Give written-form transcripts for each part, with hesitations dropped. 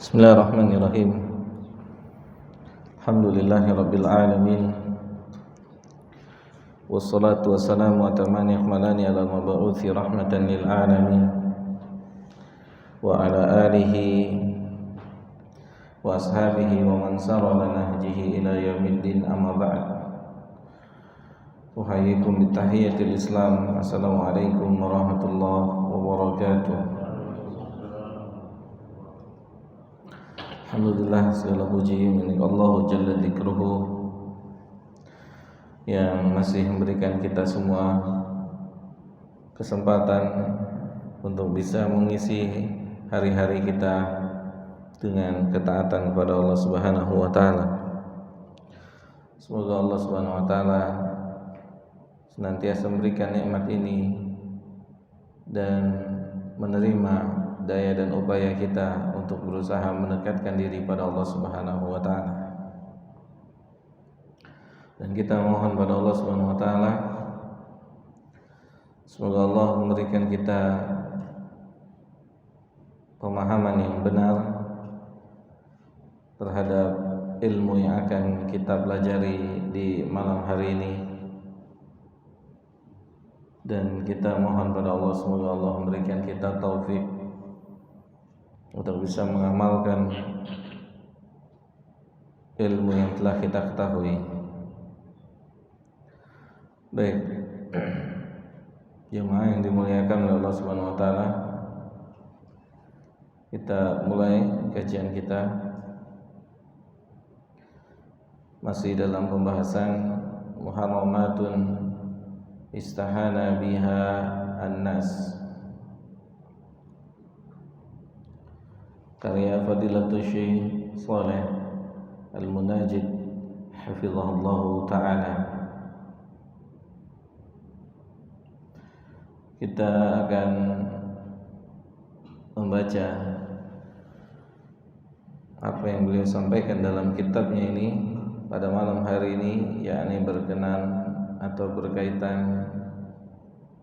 Bismillahirrahmanirrahim. Alhamdulillahirabbil alamin. Wassalatu wassalamu atamani akmalani ala mabu'uthi rahmatan lil alamin wa ala alihi wa ashabihi wa man sara ala nahjihi ila yaumiddin, amma ba'd. Uhayyikum bitahiyyatil Islam. Assalamualaikum warahmatullahi wabarakatuh. Alhamdulillah, segala puji milik Allah Jalla Dzikruhu yang masih memberikan kita semua kesempatan untuk bisa mengisi hari-hari kita dengan ketaatan kepada Allah Subhanahu wa taala. Semoga Allah Subhanahu wa taala senantiasa memberikan nikmat ini dan menerima daya dan upaya kita untuk berusaha mendekatkan diri pada Allah Subhanahu wa taala. Dan kita mohon pada Allah Subhanahu wa taala semoga Allah memberikan kita pemahaman yang benar terhadap ilmu yang akan kita pelajari di malam hari ini. Dan kita mohon pada Allah semoga Allah memberikan kita taufik untuk bisa mengamalkan ilmu yang telah kita ketahui. Baik, jemaah yang dimuliakan oleh Allah Subhanahu wa taala, kita mulai kajian kita masih dalam pembahasan muharramatun istahana biha an-nas, karya Fadilatul Syekh Shalih Al-Munajjid hafizahullah ta'ala. Kita akan membaca apa yang beliau sampaikan dalam kitabnya ini pada malam hari ini, yakni berkenan atau berkaitan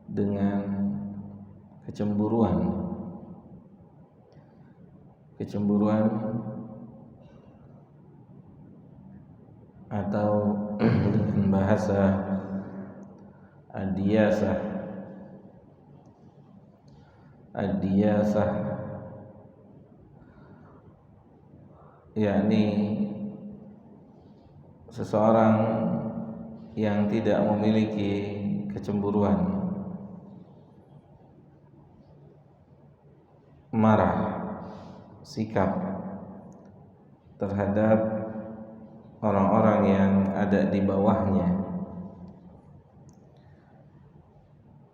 dengan kecemburuan atau dengan bahasa ad-diyasah, yakni seseorang yang tidak memiliki kecemburuan, marah, sikap terhadap orang-orang yang ada di bawahnya,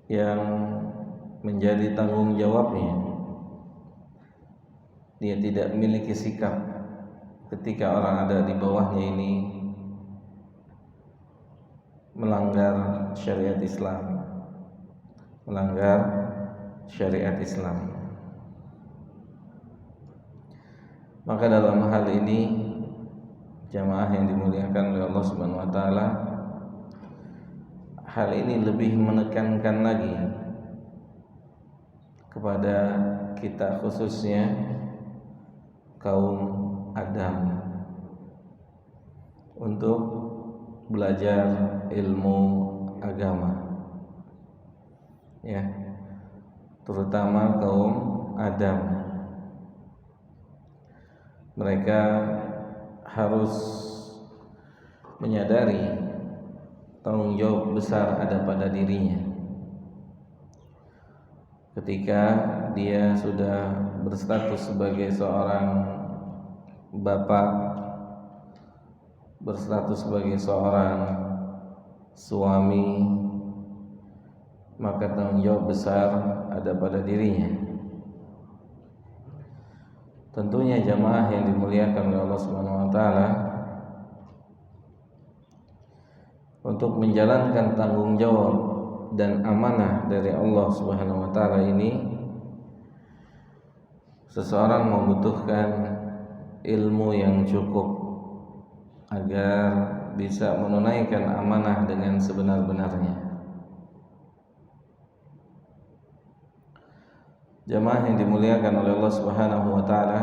yang menjadi tanggung jawabnya. Dia tidak memiliki sikap ketika orang ada di bawahnya ini melanggar syariat Islam. Maka dalam hal ini, jamaah yang dimuliakan oleh Allah Subhanahu wa taala, hal ini lebih menekankan lagi kepada kita, khususnya kaum Adam, untuk belajar ilmu agama, ya, terutama kaum Adam. Mereka harus menyadari tanggung jawab besar ada pada dirinya ketika dia sudah berstatus sebagai seorang bapak, berstatus sebagai seorang suami, maka tanggung jawab besar ada pada dirinya. Tentunya jamaah yang dimuliakan oleh Allah Subhanahu wa taala, untuk menjalankan tanggung jawab dan amanah dari Allah Subhanahu wa taala ini, seseorang membutuhkan ilmu yang cukup agar bisa menunaikan amanah dengan sebenar-benarnya. Jamaah yang dimuliakan oleh Allah Subhanahu wa taala,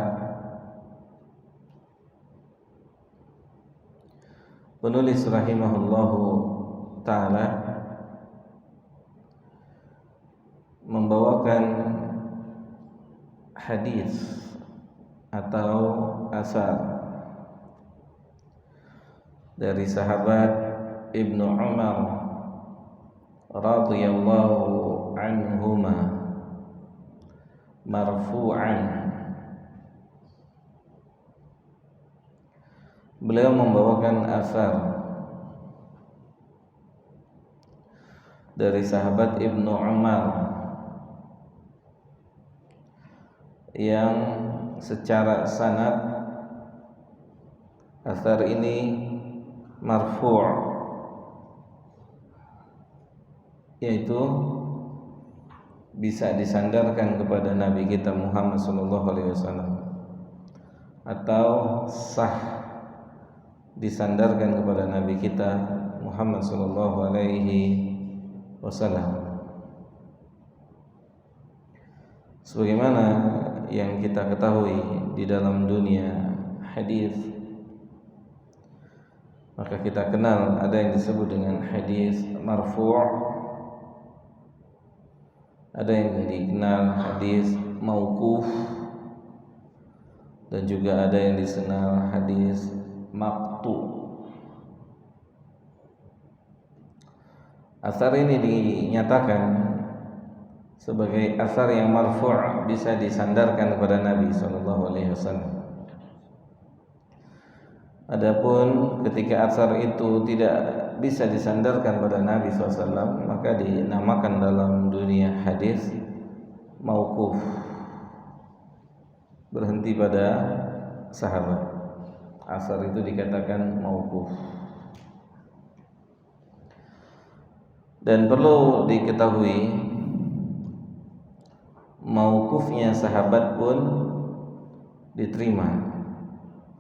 Penulis rahimahullahu ta'ala membawakan hadis atau asar dari sahabat Ibnu Umar radhiyallahu anhuma marfu'an. Beliau membawakan asar dari sahabat Ibnu Umar yang secara sanad asar ini marfu', yaitu bisa disandarkan kepada Nabi kita Muhammad SAW, atau sah disandarkan kepada Nabi kita Muhammad SAW. Sebagaimana yang kita ketahui di dalam dunia hadis, maka kita kenal ada yang disebut dengan hadis marfu', ada yang dikenal hadis mauquf, dan juga ada yang dikenal hadis maqtu'. Asar ini dinyatakan sebagai asar yang marfu', bisa disandarkan kepada Nabi SAW. Adapun ketika asar itu tidak bisa disandarkan pada Nabi SAW, maka dinamakan dalam dunia hadis mauquf, berhenti pada sahabat. Asar itu dikatakan mauquf. Dan perlu diketahui, mauqufnya sahabat pun diterima,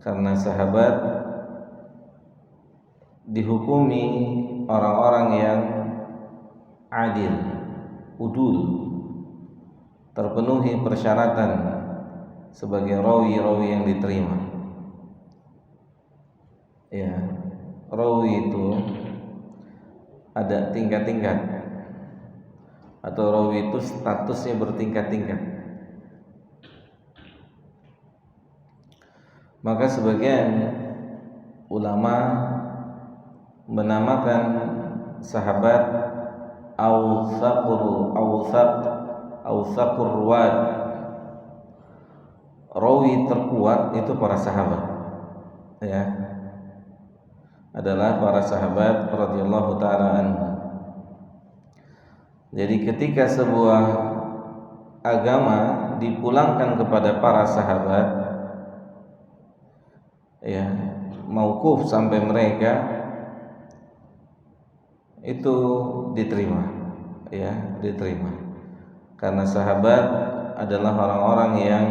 karena sahabat dihukumi orang-orang yang adil, udul, terpenuhi persyaratan sebagai rawi-rawi yang diterima. Ya, rawi itu ada tingkat-tingkat, atau rawi itu statusnya bertingkat-tingkat. Maka sebagian ulama menamakan sahabat awsaqur ruwat, rawi terkuat itu para sahabat, ya, adalah para sahabat radhiyallahu ta'ala anhu. Jadi ketika sebuah agama dipulangkan kepada para sahabat, ya, mauquf sampai mereka, itu diterima, ya, diterima, karena sahabat adalah orang-orang yang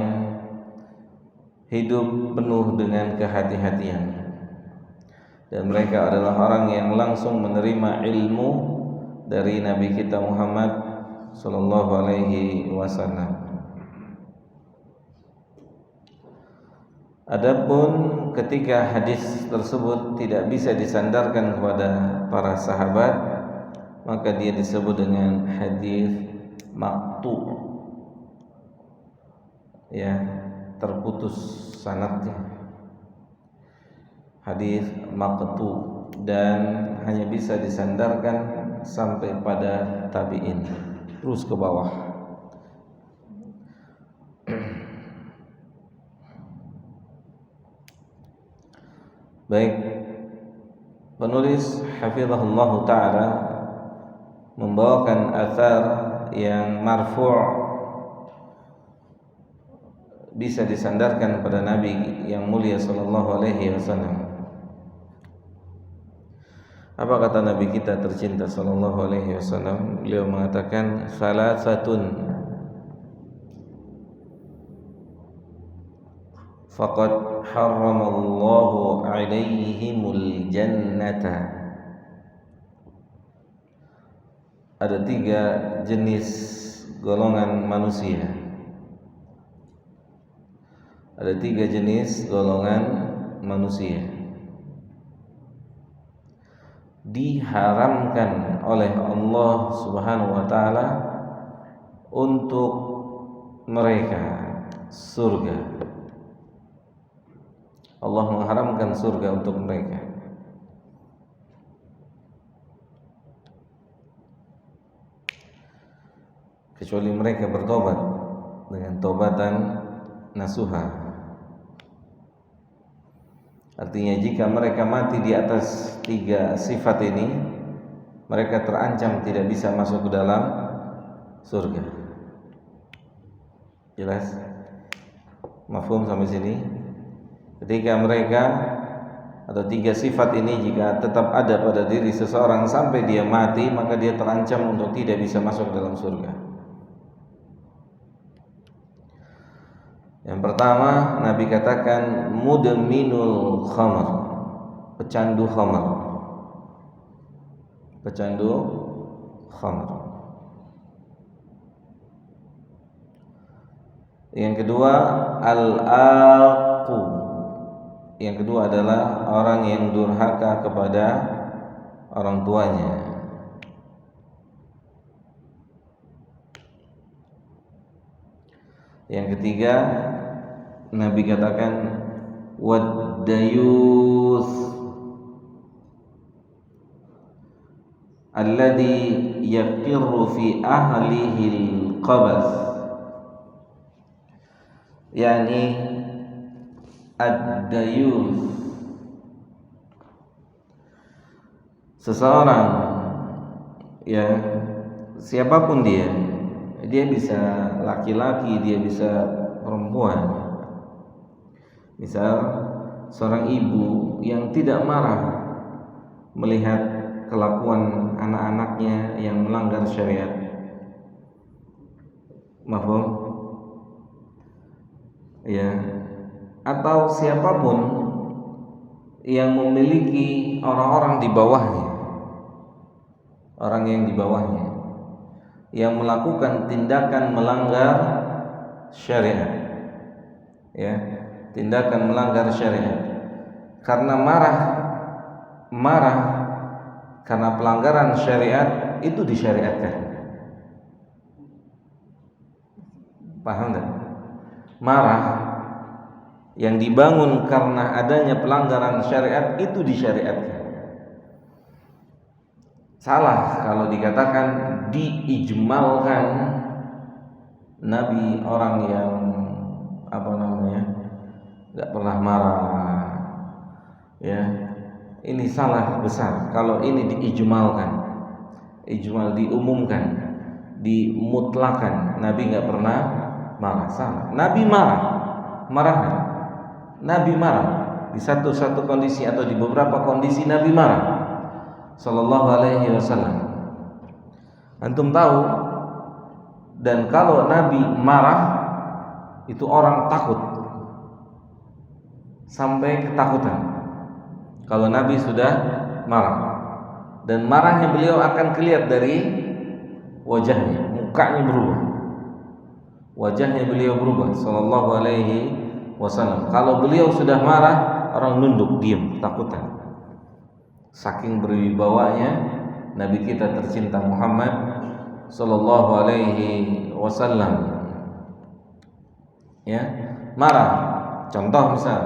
hidup penuh dengan kehati-hatian, dan mereka adalah orang yang langsung menerima ilmu dari Nabi kita Muhammad SAW. Adapun ketika hadis tersebut tidak bisa disandarkan kepada para sahabat, maka dia disebut dengan hadis maqtu', ya, terputus sanadnya, hadis maqtu', dan hanya bisa disandarkan sampai pada tabi'in, terus ke bawah. Baik, penulis hafizahullah ta'ala membawakan athar yang marfu' bisa disandarkan pada Nabi yang mulia sallallahu alaihi wasallam. Apa kata Nabi kita tercinta sallallahu alaihi wasallam? Beliau mengatakan, salasatun faqad harramallahu alaihimul jannata. Ada 3 jenis golongan manusia. Ada 3 jenis golongan manusia. diharamkan oleh Allah Subhanahu wa taala untuk mereka surga. Allah mengharamkan surga untuk mereka. Kecuali mereka bertobat dengan taubatan nasuha. Artinya jika mereka mati di atas 3 sifat ini, mereka terancam tidak bisa masuk ke dalam surga. Jelas? Mafhum sampai sini? Ketika mereka atau 3 sifat ini jika tetap ada pada diri seseorang sampai dia mati, maka dia terancam untuk tidak bisa masuk ke dalam surga. Yang pertama, Nabi katakan mudminul khamr, pecandu khamr. Pecandu khamr. Yang kedua, al-aqu. Yang kedua adalah orang yang durhaka kepada orang tuanya. Yang ketiga, Nabi katakan wad-dayuth alladhi yaqirru fi ahlihi al-qabath, yani ad-dayuth, seseorang yang siapapun dia bisa laki-laki, dia bisa perempuan. Misal seorang ibu yang tidak marah melihat kelakuan anak-anaknya yang melanggar syariat. Mafhum? Ya. Atau siapapun yang memiliki orang-orang di bawahnya, orang yang di bawahnya yang melakukan tindakan melanggar syariat, ya, tindakan melanggar syariat karena marah karena pelanggaran syariat itu disyariatkan. Paham enggak? Marah yang dibangun karena adanya pelanggaran syariat itu disyariatkan. Salah kalau dikatakan diijmalkan Nabi orang yang enggak pernah marah. Ya. Ini salah besar kalau ini diijmalkan. Ijmal diumumkan, dimutlakan. Nabi enggak pernah marah. Salah. Nabi marah. Nabi marah di satu kondisi atau di beberapa kondisi Nabi marah sallallahu alaihi wasallam. Antum tahu, dan kalau Nabi marah itu orang takut sampai ketakutan kalau Nabi sudah marah, dan marahnya beliau akan kelihatan dari wajahnya, mukanya berubah, wajahnya beliau berubah sallallahu alaihi wasallam. Kalau beliau sudah marah, orang nunduk diam ketakutan. Saking berwibawanya Nabi kita tercinta Muhammad sallallahu alaihi wasallam. Ya, marah. Contoh misal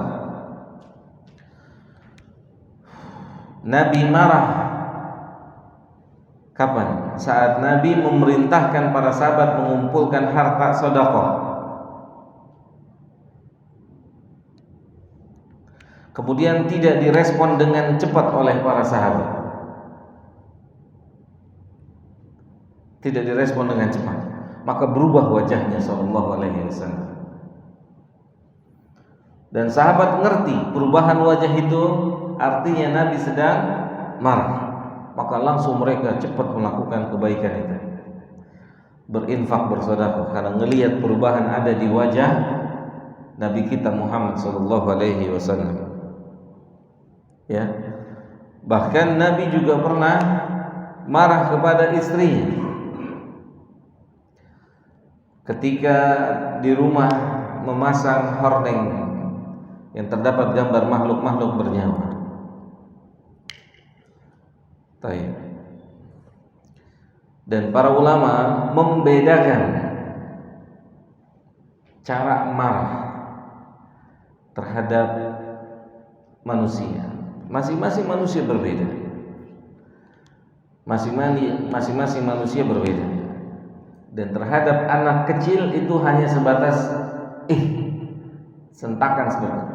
Nabi marah kapan? Saat Nabi memerintahkan para sahabat mengumpulkan harta sedekah. Kemudian tidak direspon dengan cepat oleh para sahabat. Tidak direspon dengan cepat, maka berubah wajahnya sallallahu alaihi wasallam. Dan sahabat ngerti perubahan wajah itu artinya Nabi sedang marah, maka langsung mereka cepat melakukan kebaikan itu, berinfak, bersedekah, karena ngelihat perubahan ada di wajah Nabi kita Muhammad sallallahu alaihi wasallam. Ya, bahkan Nabi juga pernah marah kepada istrinya ketika di rumah memasang hordeng yang terdapat gambar makhluk-makhluk bernyawa. Taib. Dan para ulama membedakan cara marah terhadap manusia. Masing-masing manusia berbeda. Masing-masing manusia berbeda. Dan terhadap anak kecil itu hanya sebatas sentakan seperti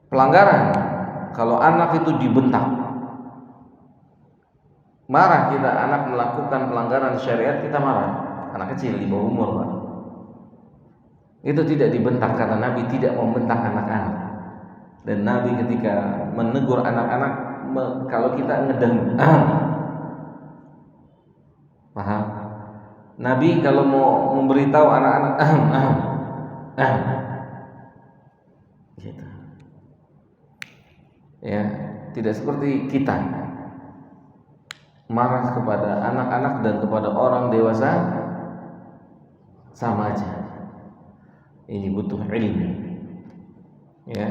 pelanggaran. Kalau anak itu dibentak, marah kita. Anak melakukan pelanggaran syariat, kita marah. Anak kecil di bawah umur, Pak. Itu tidak dibentak karena Nabi tidak membentak anak-anak. Dan Nabi ketika menegur anak-anak, kalau kita ngedeng, paham? Nabi kalau mau memberitahu anak-anak, gitu. Ya, tidak seperti kita marah kepada anak-anak dan kepada orang dewasa sama aja. Ini butuh ilmu, ya.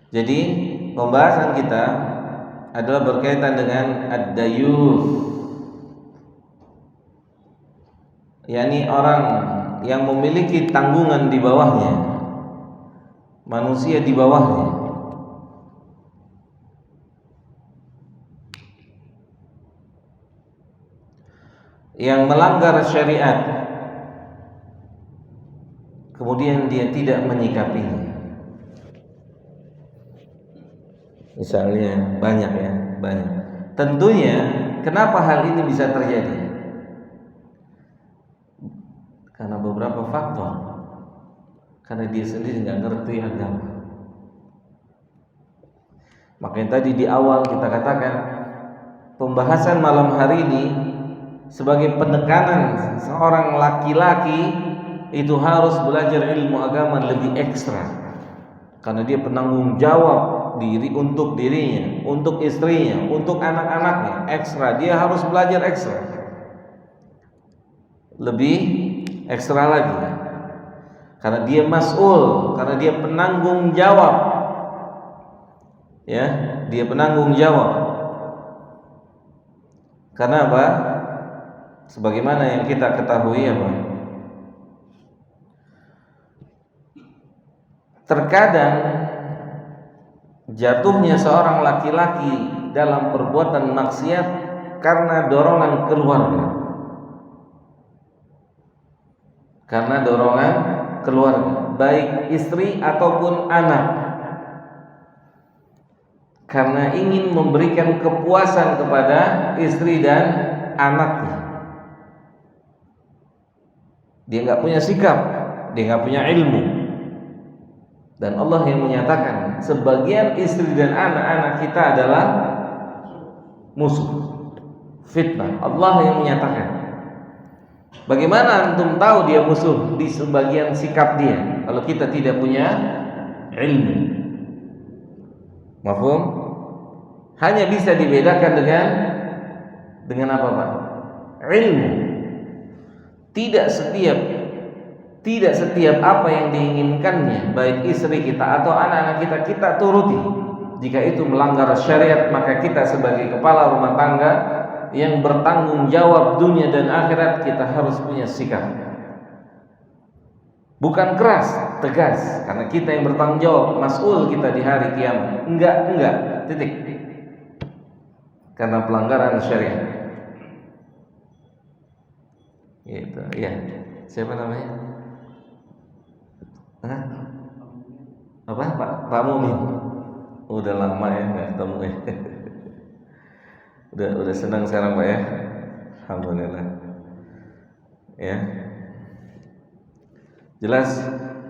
Jadi pembahasan kita adalah berkaitan dengan ad-dayuth, yakni orang yang memiliki tanggungan di bawahnya, manusia di bawahnya. Yang melanggar syariat, kemudian dia tidak menyikapinya. Misalnya banyak. Tentunya kenapa hal ini bisa terjadi? Karena beberapa faktor. Karena dia sendiri nggak ngerti agama. Makanya tadi di awal kita katakan pembahasan malam hari ini sebagai penekanan seorang laki-laki itu harus belajar ilmu agama lebih ekstra. Karena dia penanggung jawab diri untuk dirinya, untuk istrinya, untuk anak-anaknya, ekstra. Dia harus belajar ekstra, lebih ekstra lagi, karena dia mas'ul, karena dia penanggung jawab. Ya, dia penanggung jawab. Karena apa? Sebagaimana yang kita ketahui, apa? Terkadang jatuhnya seorang laki-laki dalam perbuatan maksiat karena dorongan keluarga. Karena dorongan keluarga, baik istri ataupun anak. Karena ingin memberikan kepuasan kepada istri dan anaknya. Dia nggak punya sikap, dia nggak punya ilmu. Dan Allah yang menyatakan sebagian istri dan anak-anak kita adalah musuh, fitnah. Allah yang menyatakan. Bagaimana antum tahu dia musuh di sebagian sikap dia kalau kita tidak punya ilmu? Mafhum? Hanya bisa dibedakan dengan apa, Pak? Ilmu. Tidak setiap apa yang diinginkannya, baik istri kita atau anak-anak kita turuti. Jika itu melanggar syariat, maka kita sebagai kepala rumah tangga yang bertanggung jawab dunia dan akhirat, kita harus punya sikap. Bukan keras, tegas, karena kita yang bertanggung jawab, mas'ul kita di hari kiamat. Enggak, titik. Karena pelanggaran syariat. Gitu, ya. Siapa namanya? Apa? Pak Mumin. Udah lama ya nggak ketemu ya. Udah senang sekarang, Pak ya. Alhamdulillah. Ya. Jelas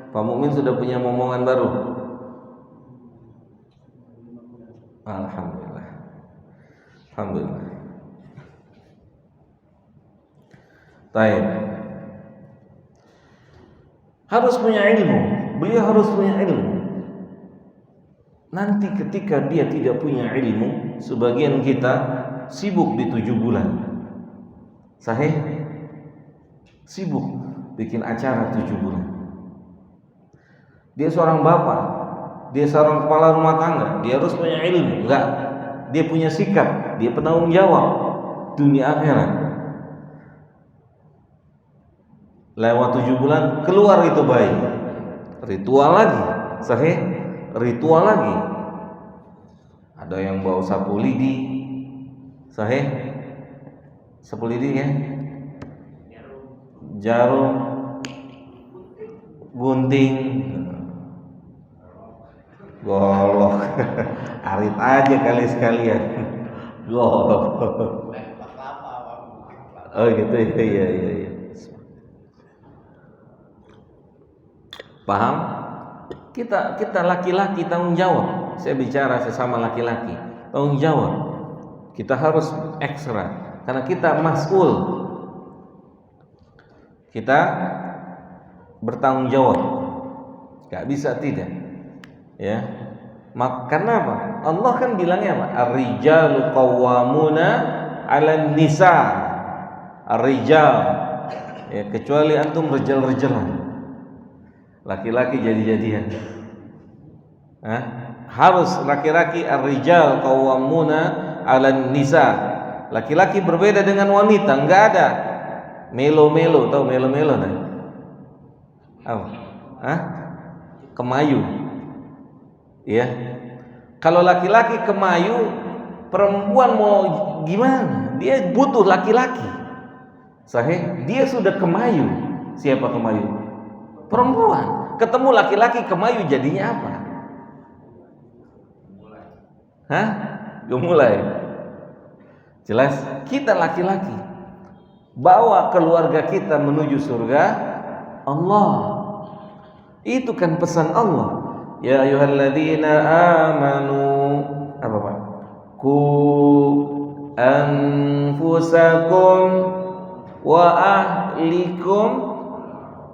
Pak Mumin sudah punya momongan baru. Alhamdulillah. Baik. Harus punya ilmu. Beliau harus punya ilmu. Nanti ketika dia tidak punya ilmu, sebagian kita sibuk di 7 bulan. Sahih? Sibuk bikin acara 7 bulan. Dia seorang bapak, dia seorang kepala rumah tangga, dia harus punya ilmu. Enggak, dia punya sikap, dia penanggung jawab dunia akhirat. Lewat 7 bulan keluar itu bayi, ritual lagi. Sahih? Ritual lagi. Ada yang bawa sapu lidi. Sahih? Sapu lidi ya, jarum, gunting, golok. Arit aja kali sekalian. Golok. Oh gitu ya, iya. Paham? Kita laki-laki tanggung jawab. Saya bicara sesama laki-laki, tanggung jawab. Kita harus ekstra karena kita mas'ul. Kita bertanggung jawab. Gak bisa tidak. Ya. Karena apa? Allah kan bilangnya apa? Ar-rijalu qawwamuna 'alan nisa. Ar-rijal. Ya, kecuali antum rejal-rejalan. Laki-laki jadi-jadian. Harus laki-laki ar-rijal qawwamuna 'alan nisa. Laki-laki berbeda dengan wanita, enggak ada melo-melo, tahu melo-melo kan? Kemayu. Ya. Kalau laki-laki kemayu, perempuan mau gimana? Dia butuh laki-laki. Sahih? Dia sudah kemayu. Siapa kemayu? Perempuan. Ketemu laki-laki kemayu jadinya apa? Gemulai. Jelas? Kita laki-laki bawa keluarga kita menuju surga Allah. Itu kan pesan Allah. Ya ayyuhalladzina amanu apa Pak? Qu anfusakum wa ahlikum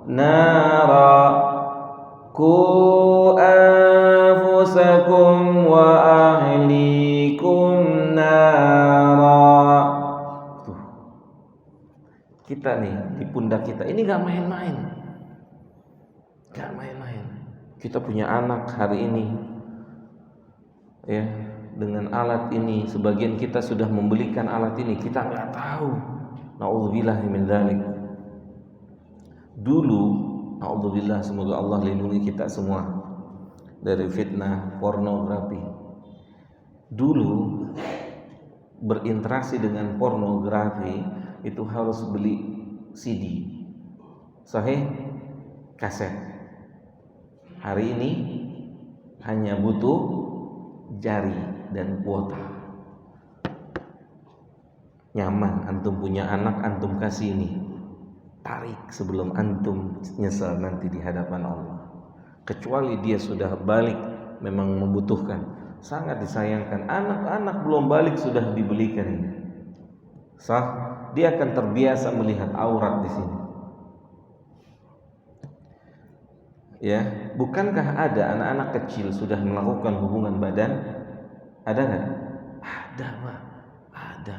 nara. Qu anfusakum wa ahlikum nara. Kita nih di pundak kita ini gak main-main. Gak main-main. Kita punya anak hari ini, ya, dengan alat ini. Sebagian kita sudah membelikan alat ini, kita nggak tahu. Na'udzubillah min dzalik. Dulu, na'udzubillah, semoga Allah lindungi kita semua dari fitnah pornografi. Dulu berinteraksi dengan pornografi itu harus beli CD, sahih, kaset. Hari ini hanya butuh jari dan kuota. Nyaman, antum punya anak, antum kasih ini. Tarik sebelum antum nyesal nanti di hadapan Allah. Kecuali dia sudah balik, memang membutuhkan. Sangat disayangkan, anak-anak belum balik sudah dibelikan ini. Dia akan terbiasa melihat aurat di sini. Ya, bukankah ada anak-anak kecil sudah melakukan hubungan badan? Ada nggak? Ada, Pak. Ada.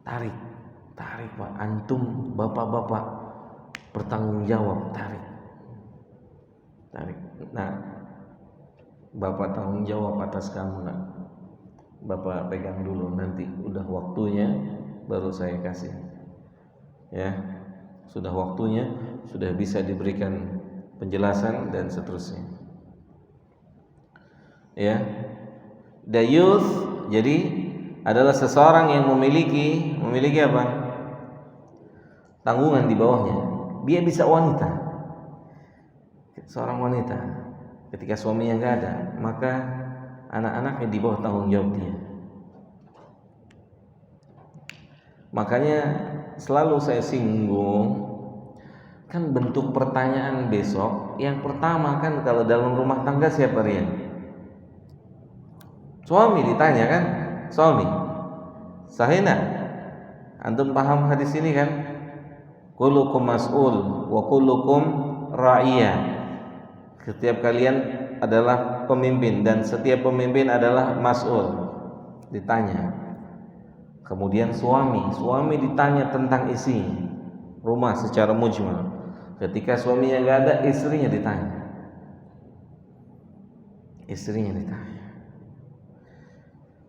Tarik, Pak. Antum, bapak-bapak, bertanggung jawab. Tarik. Nah, bapak tanggung jawab atas kamu, nak. Bapak pegang dulu, nanti udah waktunya baru saya kasih. Ya, sudah waktunya, sudah bisa diberikan penjelasan dan seterusnya. Ya, dayuth jadi adalah seseorang yang memiliki apa? Tanggungan di bawahnya. Dia bisa wanita, seorang wanita. Ketika suaminya nggak ada, maka anak-anaknya di bawah tanggung jawab dia. Makanya selalu saya singgung. Kan bentuk pertanyaan besok, yang pertama kan kalau dalam rumah tangga siapa Rian? Suami ditanya kan? Suami. Sahina. Antum paham hadis ini kan? Kullukum mas'ul wa kullukum ra'iyah. Setiap kalian adalah pemimpin dan setiap pemimpin adalah mas'ul. Ditanya. Kemudian suami ditanya tentang isi rumah secara mujmal. Ketika suaminya nggak ada, istrinya ditanya.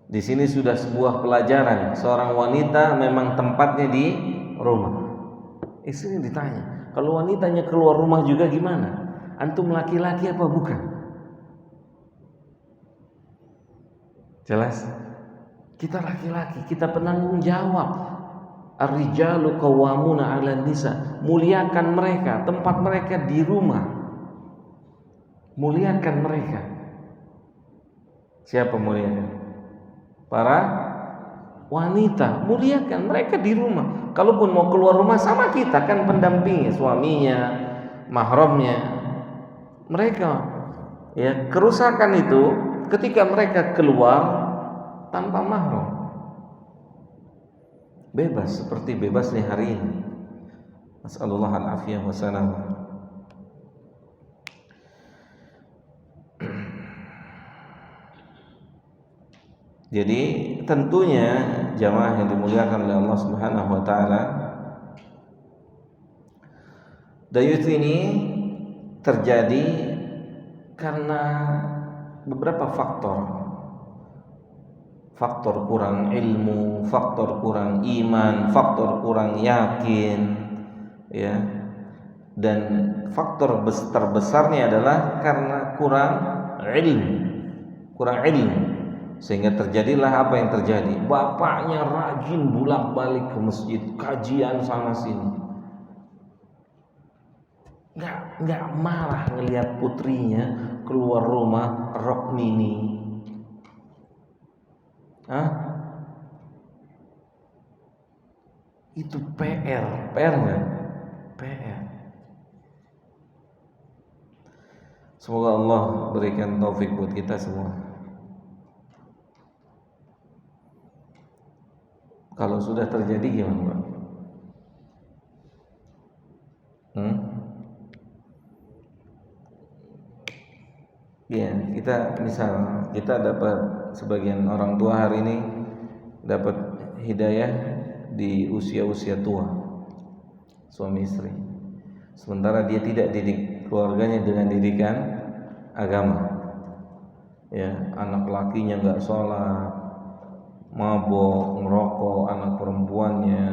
Di sini sudah sebuah pelajaran, seorang wanita memang tempatnya di rumah. Istrinya ditanya. Kalau wanitanya keluar rumah juga gimana? Antum laki-laki apa bukan? Jelas? Kita laki-laki, kita penanggung jawab. Ar-rijalu qawwamuna 'alan nisa. Muliakan mereka, tempat mereka di rumah. Muliakan mereka. Siapa muliakan? Para wanita. Muliakan mereka di rumah. Kalaupun mau keluar rumah sama kita kan pendampingnya, suaminya, mahramnya. Mereka ya, kerusakan itu ketika mereka keluar tanpa mahram. Bebas seperti bebasnya hari ini. Nasallallahu al-afiyah wa salam. Jadi tentunya jamaah yang dimuliakan oleh Allah Subhanahu wa taala, dayus ini terjadi karena beberapa faktor. Faktor kurang ilmu, faktor kurang iman, faktor kurang yakin, ya. Dan faktor terbesarnya adalah karena kurang ilmu, sehingga terjadilah apa yang terjadi. Bapaknya rajin bolak-balik ke masjid, kajian sana sini. Nggak marah ngelihat putrinya keluar rumah rok mini. Itu PR nggak? PR. Semoga Allah berikan taufik buat kita semua. Kalau sudah terjadi gimana, Pak? Ya, kita dapat sebagian orang tua hari ini dapat hidayah di usia-usia tua, suami istri. Sementara dia tidak didik keluarganya dengan didikan agama. Ya, anak lakinya nggak sholat, mabok, ngerokok, anak perempuannya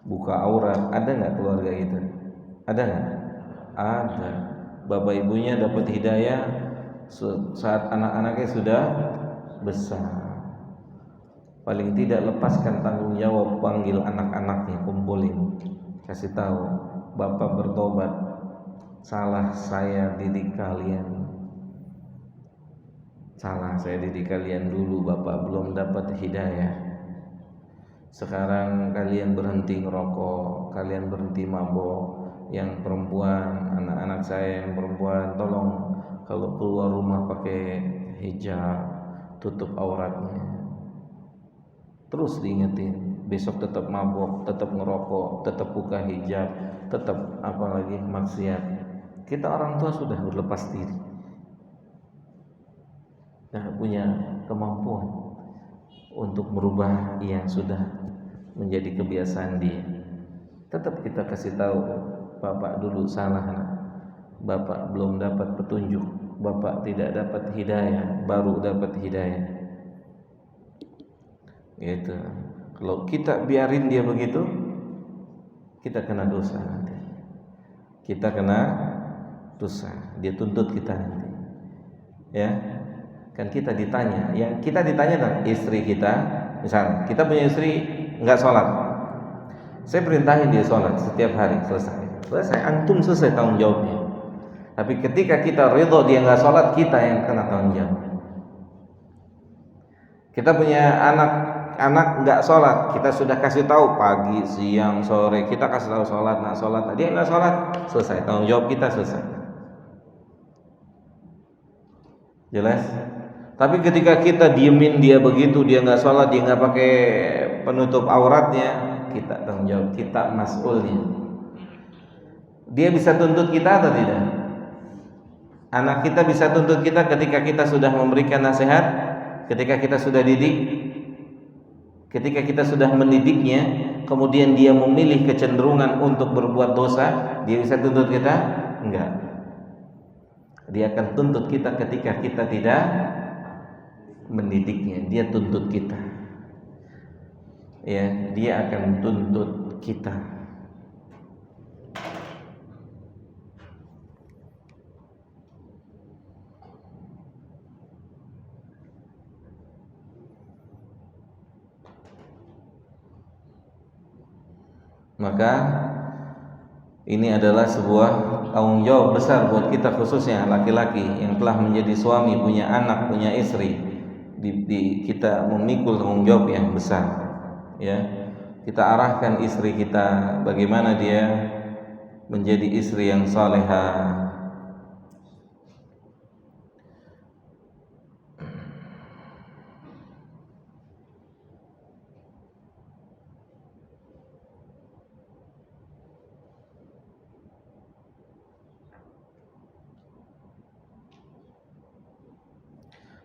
buka aurat. Ada nggak keluarga itu? Ada nggak? Ada. Bapak ibunya dapat hidayah saat anak-anaknya sudah besar. Paling tidak lepaskan tanggung jawab, panggil anak-anaknya, kumpulin, kasih tahu, bapak bertobat, salah saya didik kalian. Salah saya didik kalian dulu, bapak belum dapat hidayah. Sekarang kalian berhenti ngerokok, kalian berhenti mabok. Yang perempuan, anak-anak saya yang perempuan, tolong kalau keluar rumah pakai hijab, tutup auratnya. Terus diingetin, besok tetap mabok, tetap ngerokok, tetap buka hijab, tetap apalagi maksiat. Kita orang tua sudah berlepas diri, nah punya kemampuan untuk merubah yang sudah menjadi kebiasaan dia. Tetap kita kasih tahu, bapak dulu salah, bapak belum dapat petunjuk, bapak tidak dapat hidayah, baru dapat hidayah. Gitu. Kalau kita biarin dia begitu, kita kena dosa nanti. Kita kena dosa, dia tuntut kita nanti. Ya, kan kita ditanya, yang kita ditanya kan istri kita, misalnya kita punya istri nggak sholat, saya perintahin dia sholat setiap hari, selesai, antum selesai tanggung jawabnya. Tapi ketika kita ridho dia nggak sholat, kita yang kena tanggung jawab. Kita punya anak nggak sholat, kita sudah kasih tahu pagi, siang, sore, kita kasih tahu sholat, nak sholat, dia nggak sholat, selesai, tanggung jawab kita selesai. Jelas? Tapi ketika kita diemin dia begitu, dia nggak sholat, dia nggak pakai penutup auratnya, kita tanggung jawab, kita mas'ulnya. Dia bisa tuntut kita atau tidak? Anak kita bisa tuntut kita ketika kita sudah memberikan nasihat, ketika kita sudah didik. Ketika kita sudah mendidiknya, kemudian dia memilih kecenderungan untuk berbuat dosa, dia bisa tuntut kita? Enggak. Dia akan tuntut kita ketika kita tidak mendidiknya. Dia tuntut kita. Ya, dia akan tuntut kita. Maka ini adalah sebuah tanggung jawab besar buat kita, khususnya laki-laki yang telah menjadi suami, punya anak, punya istri. Kita memikul tanggung jawab yang besar. Ya, kita arahkan istri kita bagaimana dia menjadi istri yang salehah.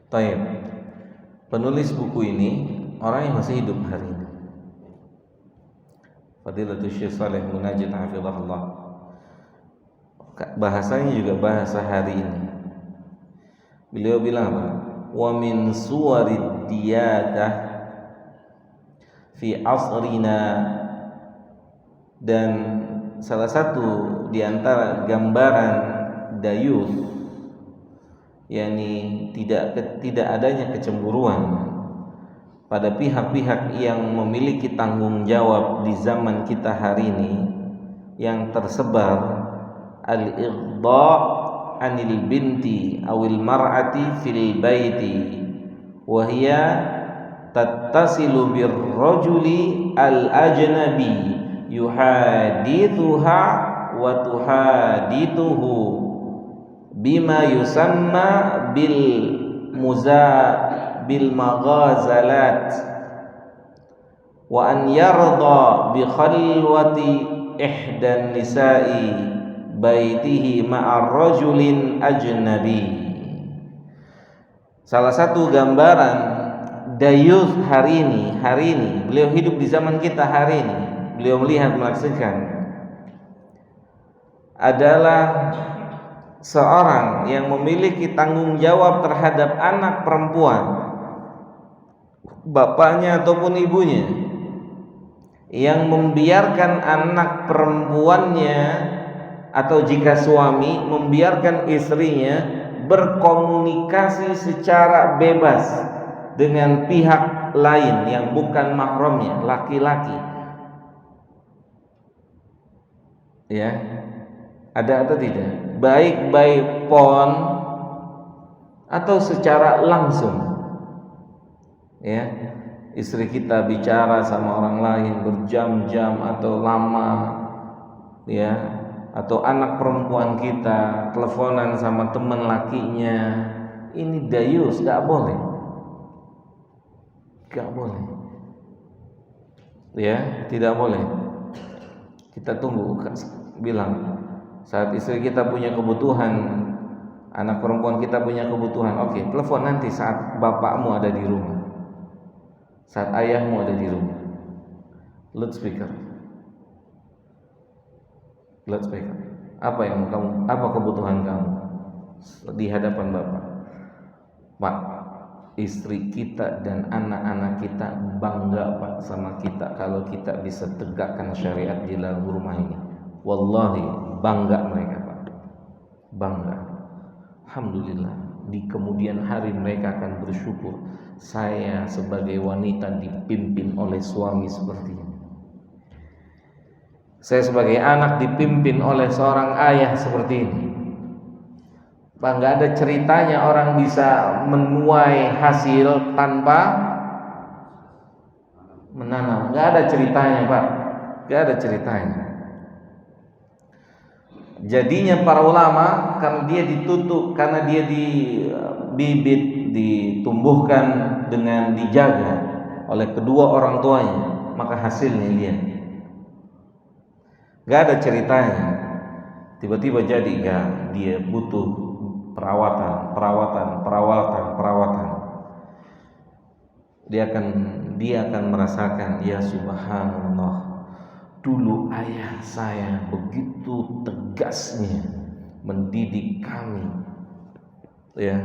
Taib. Penulis buku ini orang yang masih hidup hari ini, Fadilatul Syekh Saleh Munajjid hafizahullah. Bahasanya juga bahasa hari ini. Beliau bilang apa? Wa min suwarid diyadah fi asrina, dan salah satu di antara gambaran dayuth, yakni tidak adanya kecemburuan pada pihak-pihak yang memiliki tanggung jawab di zaman kita hari ini, yang tersebar al-ighdha' anil binti awil mar'ati fil baiti wa hiya tattasilu bir rajuli al-ajnabi yuhadithuha wa tuhadithuhu bima yusamma bil maghazalat wa an yarda bi khalwati ihdan nisa'i baitihi ma'ar rajulin ajnabi. Salah satu gambaran dayuth hari ini beliau hidup di zaman kita hari ini, beliau melihat, menyaksikan, adalah seorang yang memiliki tanggung jawab terhadap anak perempuan, bapaknya ataupun ibunya, yang membiarkan anak perempuannya, atau jika suami membiarkan istrinya berkomunikasi secara bebas dengan pihak lain yang bukan mahramnya, laki-laki. Ya, ada atau tidak? Baik by phone atau secara langsung. Ya, istri kita bicara sama orang lain berjam-jam atau lama, ya, atau anak perempuan kita teleponan sama teman lakinya, ini dayus, gak boleh, ya, tidak boleh. Kita tunggu, bilang saat istri kita punya kebutuhan, anak perempuan kita punya kebutuhan, oke, telepon nanti saat bapakmu ada di rumah, saat ayahmu ada di rumah. Loudspeaker. Apa kebutuhan kamu di hadapan bapak? Pak, istri kita dan anak-anak kita bangga Pak sama kita kalau kita bisa tegakkan syariat di dalam rumah ini. Wallahi bangga mereka Pak, bangga. Alhamdulillah, di kemudian hari mereka akan bersyukur saya sebagai wanita dipimpin oleh suami seperti ini. Saya sebagai anak dipimpin oleh seorang ayah seperti ini. Pak, nggak ada ceritanya orang bisa menuai hasil tanpa menanam. Nggak ada ceritanya Pak, nggak ada ceritanya. Jadinya para ulama, karena dia ditutup, karena dia dibibit, ditumbuhkan dengan dijaga oleh kedua orang tuanya, maka hasilnya lihat. Gak ada ceritanya tiba-tiba jadi, gak, dia butuh perawatan. dia akan merasakan, ya subhanallah, dulu ayah saya begitu tegasnya mendidik kami, ya.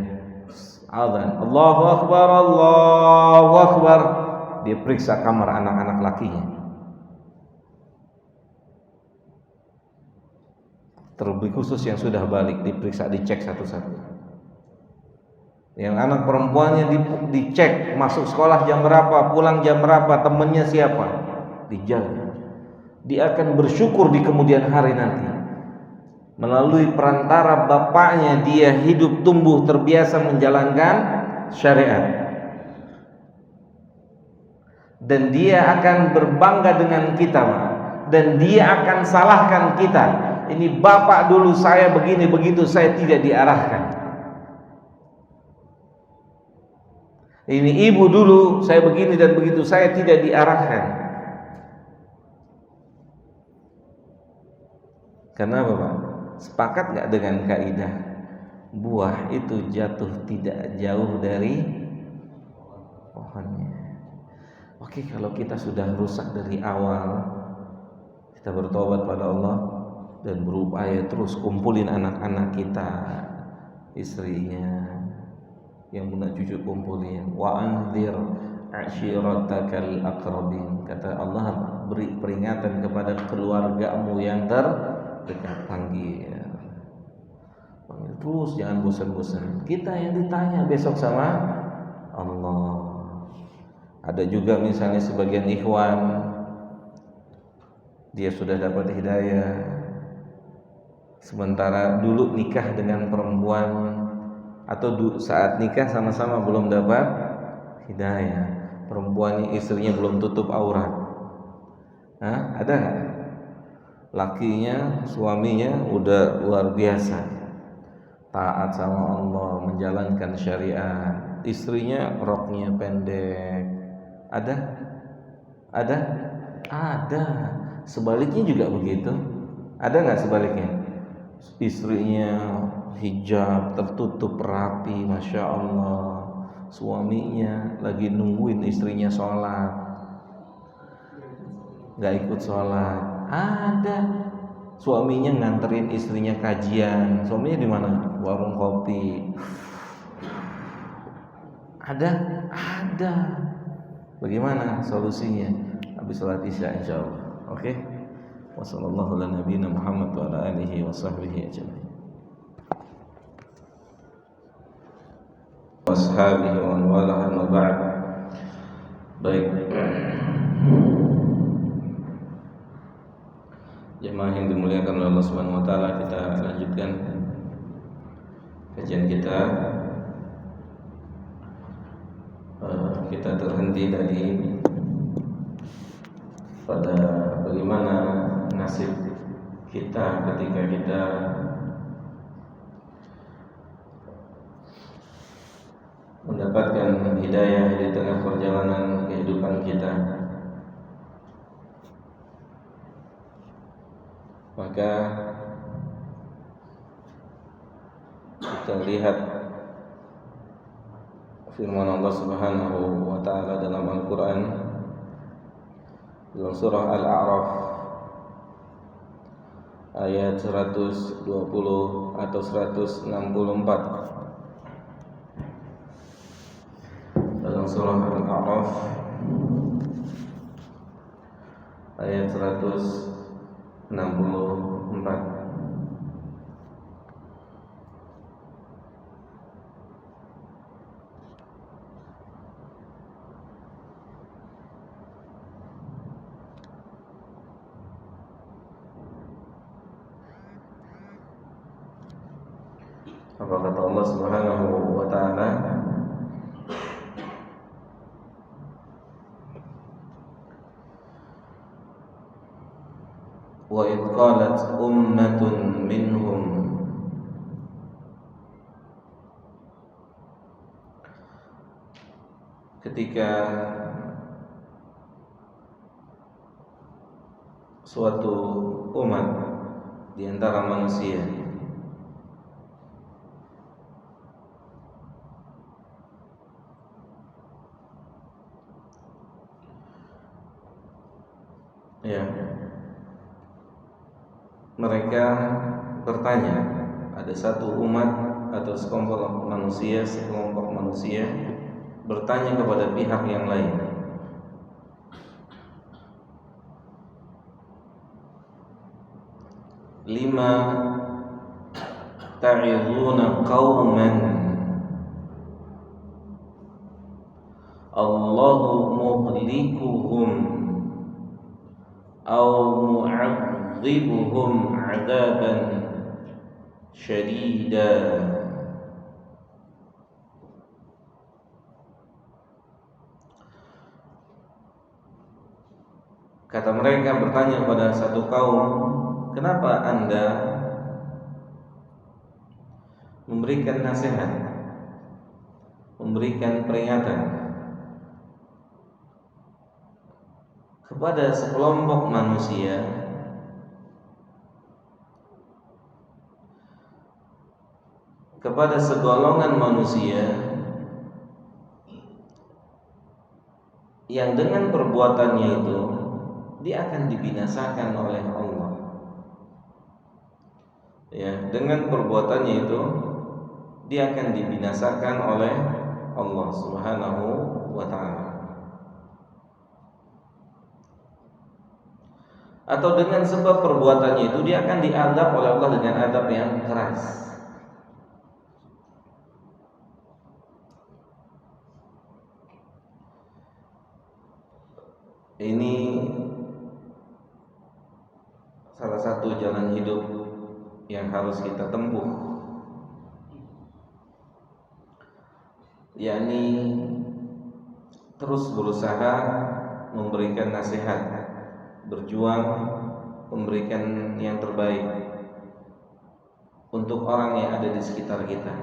Adzan, Allahu Akbar, Allahu Akbar. Dia periksa kamar anak-anak lakinya. Terlebih khusus yang sudah balik, diperiksa, dicek satu-satu. Yang anak perempuannya dicek, masuk sekolah jam berapa, pulang jam berapa, temennya siapa, dijaga. Dia akan bersyukur di kemudian hari nanti. Melalui perantara bapaknya dia hidup, tumbuh, terbiasa menjalankan syariat. Dan dia akan berbangga dengan kita, dan dia akan salahkan kita. Ini bapak dulu saya begini begitu, saya tidak diarahkan. Ini ibu dulu saya begini dan begitu, saya tidak diarahkan. Kenapa Pak? Sepakat gak dengan kaidah buah itu jatuh tidak jauh dari pohonnya? Oke, kalau kita sudah rusak dari awal, kita bertobat pada Allah dan berupaya terus kumpulin anak-anak kita, istrinya, yang punya cucu kumpulin. Wa anzir ashiratakal aqrabin. Kata Allah, beri peringatan kepada keluargamu yang terdekat. Panggil terus, jangan bosan-bosan. Kita yang ditanya besok sama Allah. Ada juga misalnya sebagian ikhwan, dia sudah dapat hidayah, sementara dulu nikah dengan perempuan atau saat nikah sama-sama belum dapat hidayah. Perempuannya, istrinya belum tutup aurat. Ada nggak? Lakinya, suaminya udah luar biasa, taat sama Allah, menjalankan syariat, istrinya roknya pendek. Ada. Sebaliknya juga begitu. Ada nggak sebaliknya? Istrinya hijab, tertutup rapi, masya Allah. Suaminya lagi nungguin istrinya sholat, nggak ikut sholat. Ada. Suaminya nganterin istrinya kajian. Suaminya di mana? Warung kopi. Ada. Bagaimana solusinya? Habis sholat isya insyaallah. Oke. Wassallallahu ala nabiyina Muhammad wa ala alihi wa sahbihi ajma'in. Washabihi wa man walaha ma ba'd. Baik. Jemaah yang dimuliakan oleh Allah Subhanahu wa taala, kita lanjutkan kajian kita. Kita terhenti tadi pada bagaimana nasib kita ketika kita mendapatkan hidayah di tengah perjalanan kehidupan kita. Maka kita lihat firman Allah Subhanahu wa taala dalam Al-Qur'an, dalam surah Al-A'raf ayat 120 atau 164. Dalam surah Al-A'raf ayat 164. Apa kata Allah Subhanahu wa taala? Wa idh qalat ummatun minhum, ketika suatu umat di antara manusia ya, mereka bertanya, ada satu umat atau sekelompok manusia bertanya kepada pihak yang lain, lima ta'iduna qauman Allahu muhlikuhum aw mu'adzibuhum 'adzaban syadida. Kata mereka bertanya kepada satu kaum, kenapa Anda memberikan nasihat, memberikan peringatan kepada sekelompok manusia kepada segolongan manusia yang dengan perbuatannya itu dia akan dibinasakan oleh Allah. Ya, dengan perbuatannya itu dia akan dibinasakan oleh Allah Subhanahu wa ta'ala. Atau dengan sebab perbuatannya itu dia akan diazab oleh Allah dengan azab yang keras. Ini salah satu jalan hidup yang harus kita tempuh, yakni terus berusaha memberikan nasihat, berjuang memberikan yang terbaik untuk orang yang ada di sekitar kita,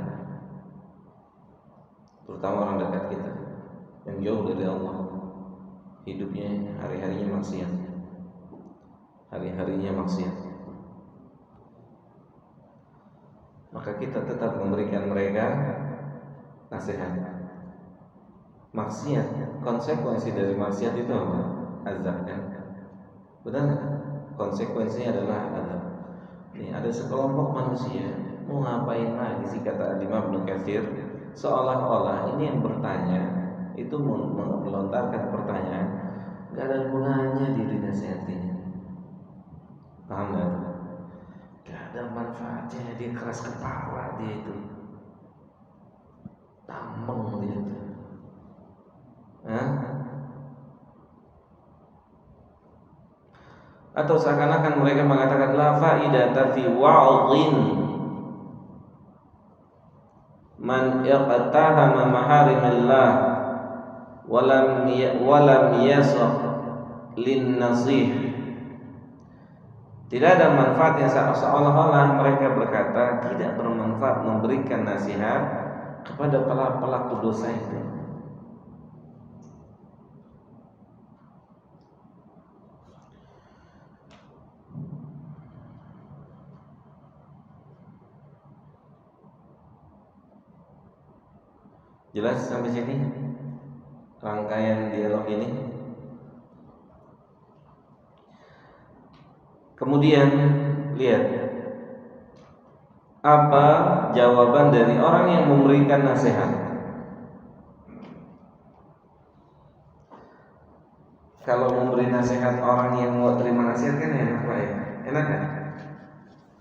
terutama orang dekat kita yang jauh dari Allah, hidupnya hari-harinya maksiat, maka kita tetap memberikan mereka nasihat. Maksiat, konsekuensi dari maksiat itu apa? Azab, kan? Benar? Konsekuensinya adalah azab. Ini ada sekelompok manusia mau ngapain lagi sih, kata Imam Ibnu Katsir, seolah-olah ini yang bertanya itu melontarkan pertanyaan, gak ada gunanya dia dinasihatinya. Paham gak? Gak ada manfaatnya, dia keras kepala, dia itu tambeng dia itu. Atau seakan-akan mereka mengatakan la faidata fi wa'dhin man iqtahama maharimillah walam yasah lin nasih. Tidak ada manfaatnya, seolah-olah mereka berkata tidak bermanfaat memberikan nasihat kepada pelaku dosa itu. Jelas sampai sini rangkaian dialog ini? Kemudian lihat apa jawaban dari orang yang memberikan nasihat. Kalau memberi nasihat orang yang mau terima nasihat kan enak lah ya, enak kan?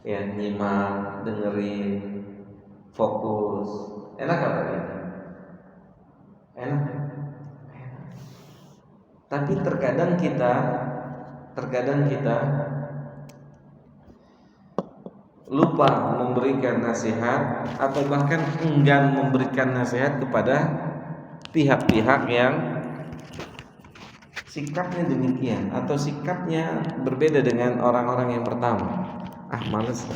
Ya, nyimak, dengerin, fokus, enak apa ya? Enak. Tapi terkadang kita lupa memberikan nasihat atau bahkan enggan memberikan nasihat kepada pihak-pihak yang sikapnya demikian atau sikapnya berbeda dengan orang-orang yang pertama. Males,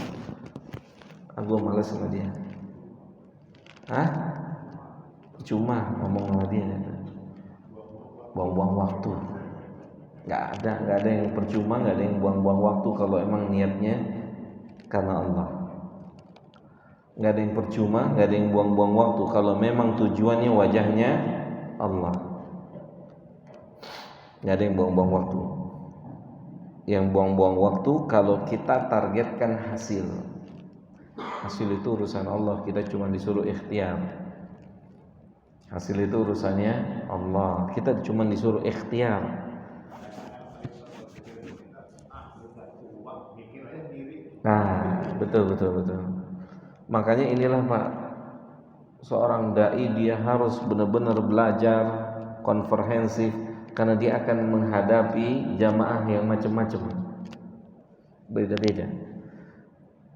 gue males sama dia. Cuma ngomong sama dia, buang-buang waktu. Gak ada yang percuma, gak ada yang buang-buang waktu kalau emang niatnya karena Allah. Gak ada yang percuma, gak ada yang buang-buang waktu kalau memang tujuannya wajahnya Allah. Gak ada yang buang-buang waktu. yang buang-buang waktu kalau kita targetkan hasil. Hasil itu urusan Allah, kita cuma disuruh ikhtiar. Hasil itu urusannya Allah, kita cuma disuruh ikhtiar. Nah, betul. Makanya inilah Pak, seorang dai dia harus benar-benar belajar komprehensif, karena dia akan menghadapi jamaah yang macam-macam, beda-beda.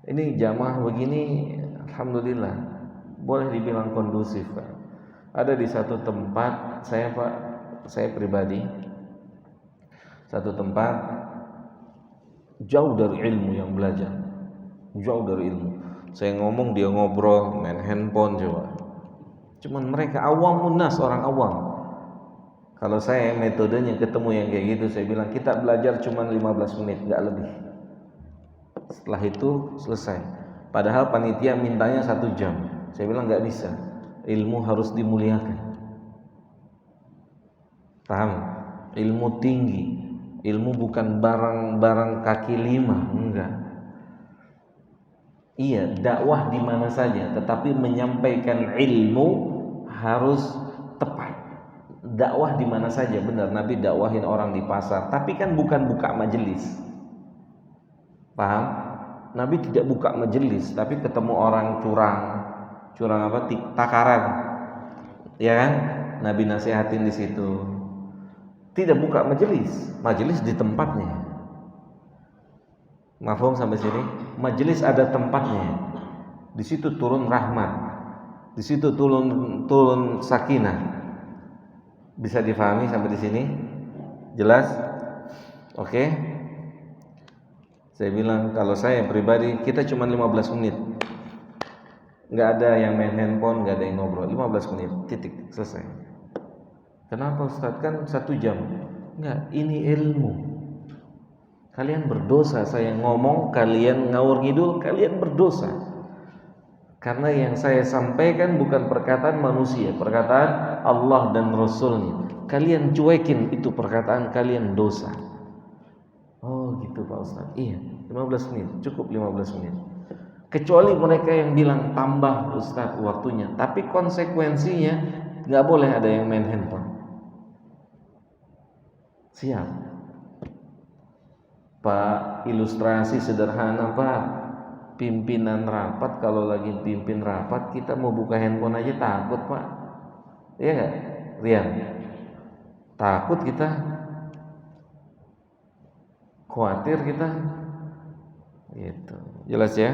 Ini jamaah begini, alhamdulillah, boleh dibilang kondusif Pak. Ada di satu tempat saya pribadi, satu tempat jauh dari ilmu yang belajar, jauh dari ilmu. Saya ngomong dia ngobrol, main handphone coba. Cuman mereka awamun nas, orang awam. Kalau saya metodenya ketemu yang kayak gitu, saya bilang kita belajar cuman 15 menit, nggak lebih. Setelah itu selesai. Padahal panitia mintanya 1 jam. Saya bilang nggak bisa. Ilmu harus dimuliakan. Paham? Ilmu tinggi. Ilmu bukan barang-barang kaki 5, enggak. Iya, dakwah di mana saja, tetapi menyampaikan ilmu harus tepat. Dakwah di mana saja, benar. Nabi dakwahin orang di pasar, tapi kan bukan buka majelis. Paham? Nabi tidak buka majelis, tapi ketemu orang curang apa? Takaran. Ya kan? Nabi nasihatin di situ. Tidak buka majelis di tempatnya. Mafhum sampai sini? Majelis ada tempatnya. Di situ turun rahmat. Di situ turun sakinah. Bisa difahami sampai di sini? Jelas? Oke? Saya bilang kalau saya pribadi kita cuma 15 menit. Enggak ada yang main handphone, enggak ada yang ngobrol. 15 menit, titik, selesai. Kenapa Ustaz? Kan 1 jam. Enggak, ini ilmu. Kalian berdosa, saya ngomong, kalian ngawur ngidul, kalian berdosa. Karena yang saya sampaikan bukan perkataan manusia, perkataan Allah dan Rasulnya. Kalian cuekin itu perkataan, kalian dosa. Oh gitu Pak Ustaz. Iya, 15 menit, cukup 15 menit. Kecuali mereka yang bilang tambah Ustaz waktunya, tapi konsekuensinya nggak boleh ada yang main handphone. Siap. Pak, ilustrasi sederhana Pak, pimpinan rapat kalau lagi pimpin rapat kita mau buka handphone aja takut Pak. Iya nggak, Rian? Takut kita, khawatir kita, gitu. Jelas ya?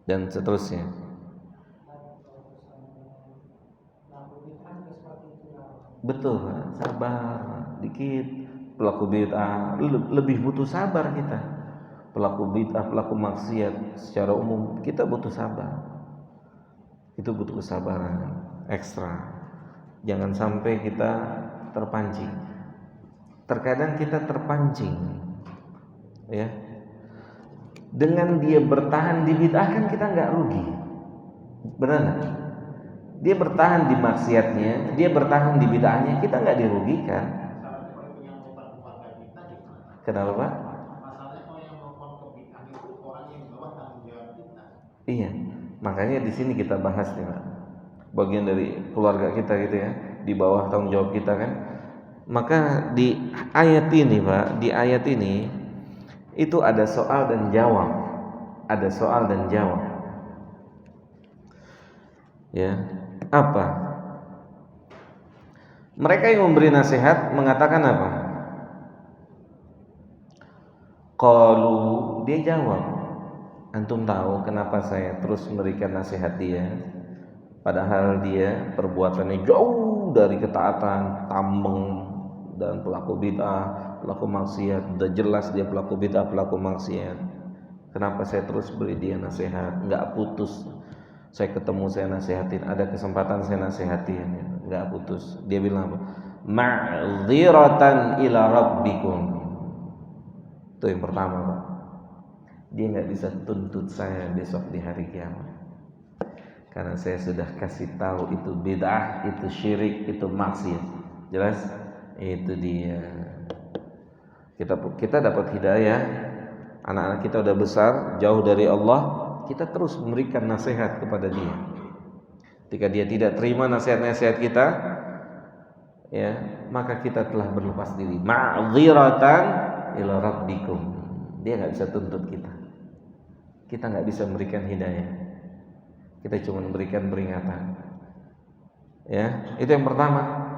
Dan seterusnya. Betul Pak, sabar dikit. Pelaku bid'ah lebih butuh sabar kita. Pelaku bid'ah, pelaku maksiat secara umum kita butuh sabar. Itu butuh kesabaran ekstra. Jangan sampai kita terpancing. Terkadang kita terpancing, ya. Dengan dia bertahan di bid'ah kan kita nggak rugi, benar nggak? Dia bertahan di maksiatnya, dia bertahan di bid'ahnya, kita nggak dirugikan. Kenapa Pak? Masalahnya kalau yang melakukan kebid'ah itu orang yang bawah tanggung jawab kita. Iya, makanya di sini kita bahas nih Pak. Bagian dari keluarga kita gitu ya, di bawah tanggung jawab kita kan. Maka di ayat ini Pak, di ayat ini itu ada soal dan jawab. Ada soal dan jawab. Ya, apa? Mereka yang memberi nasihat mengatakan apa? Qalu, dia jawab, antum tahu kenapa saya terus memberikan nasihat dia, padahal dia perbuatannya jauh dari ketaatan, tambeng dan pelaku bid'ah, pelaku maksiat. Udah jelas dia pelaku bid'ah, pelaku maksiat. Kenapa saya terus beri dia nasihat, nggak putus. Saya ketemu saya nasihatin, ada kesempatan saya nasihatin, nggak putus. Dia bilang apa? Ma'dziratan ila rabbikum. Itu yang pertama Pak. Dia nggak bisa tuntut saya besok di hari kiamat, karena saya sudah kasih tahu itu bid'ah, itu syirik, itu maksiat. Jelas? Itu dia. Kita dapat hidayah, anak-anak kita udah besar, jauh dari Allah, kita terus memberikan nasihat kepada dia. Ketika dia tidak terima nasihat-nasihat kita, ya, maka kita telah berlepas diri. Ma'dziratan ila rabbikum. Dia nggak bisa tuntut kita. Kita nggak bisa memberikan hidayah. Kita cuma memberikan peringatan. Ya, itu yang pertama.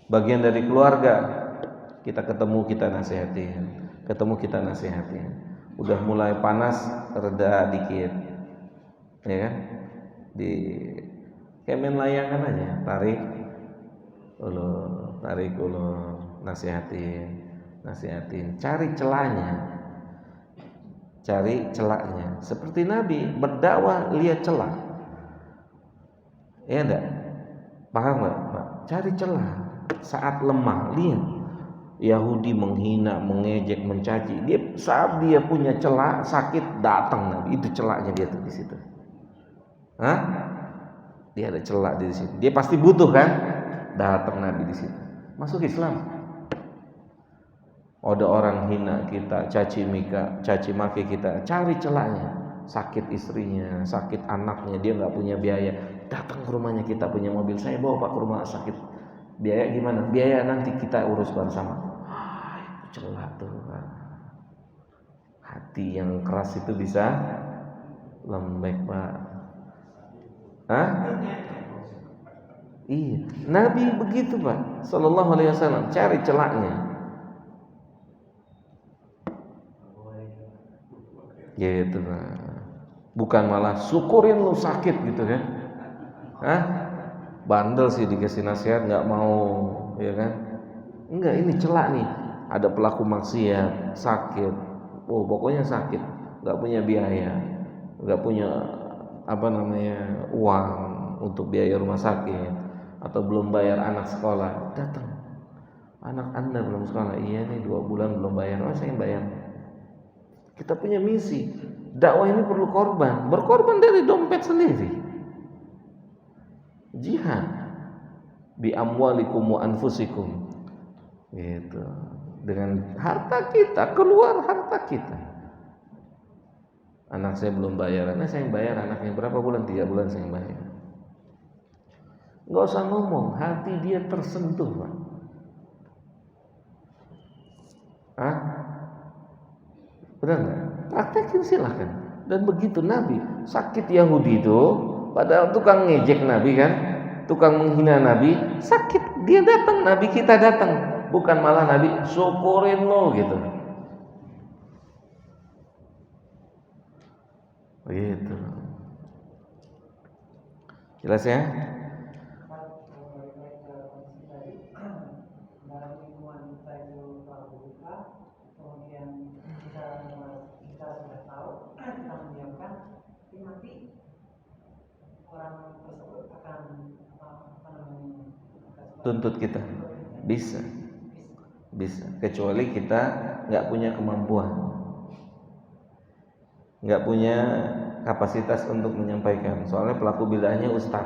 Bagian dari keluarga. Kita ketemu, kita nasihatin. Ketemu, kita nasihatin. Udah mulai panas, reda dikit. Ya kan? Kayak main layangan aja, tarik ulur, nasihatin, cari celahnya. Seperti Nabi berdakwah lihat celah, ya enggak? Paham nggak? Cari celah saat lemah, lihat Yahudi menghina, mengejek, mencaci. Saat dia punya celah sakit, datang Nabi, itu celahnya dia tuh di situ. Dia ada celah di situ. Dia pasti butuh kan? Datang Nabi di situ. Masuk Islam. Ada orang hina kita, caci maki kita, cari celahnya. Sakit istrinya, sakit anaknya, dia nggak punya biaya, datang ke rumahnya, kita punya mobil, saya bawa Pak ke rumah sakit. Biaya gimana? Biaya nanti kita urus bersama. Celah tuh. Hati yang keras itu bisa lembek, Pak. Iya, Nabi begitu, Pak, sallallahu alaihi wasallam, cari celahnya. Gitu, Pak. Bukan malah syukurin lu sakit gitu kan. Bandel sih dikasih nasihat nggak mau, ya kan? Enggak, ini celah nih. Ada pelaku maksiat, sakit. Pokoknya sakit, nggak punya biaya, nggak punya uang untuk biaya rumah sakit, atau belum bayar anak sekolah. Datang, anak Anda belum sekolah. Iya nih 2 bulan belum bayar. Saya yang bayar. Kita punya misi. Dakwah ini perlu korban. Berkorban dari dompet sendiri. Jihad bi amwalikum wa anfusikum. Gitu. Dengan harta kita, keluar harta kita. Anak saya belum bayar, saya yang bayar. Anaknya berapa bulan? 3 bulan saya yang bayar. Nggak usah ngomong, hati dia tersentuh, Pak. Benar nggak? Praktekin silahkan. Dan begitu Nabi sakit Yahudi itu, padahal tukang ngejek Nabi kan, tukang menghina Nabi, sakit dia datang, Nabi kita datang. Bukan malah Nabi syukurin lo gitu. Begitu. Jelas ya? Tuntut kita bisa, kecuali kita nggak punya kemampuan, nggak punya kapasitas untuk menyampaikan. Soalnya pelaku bid'ahnya ustaz,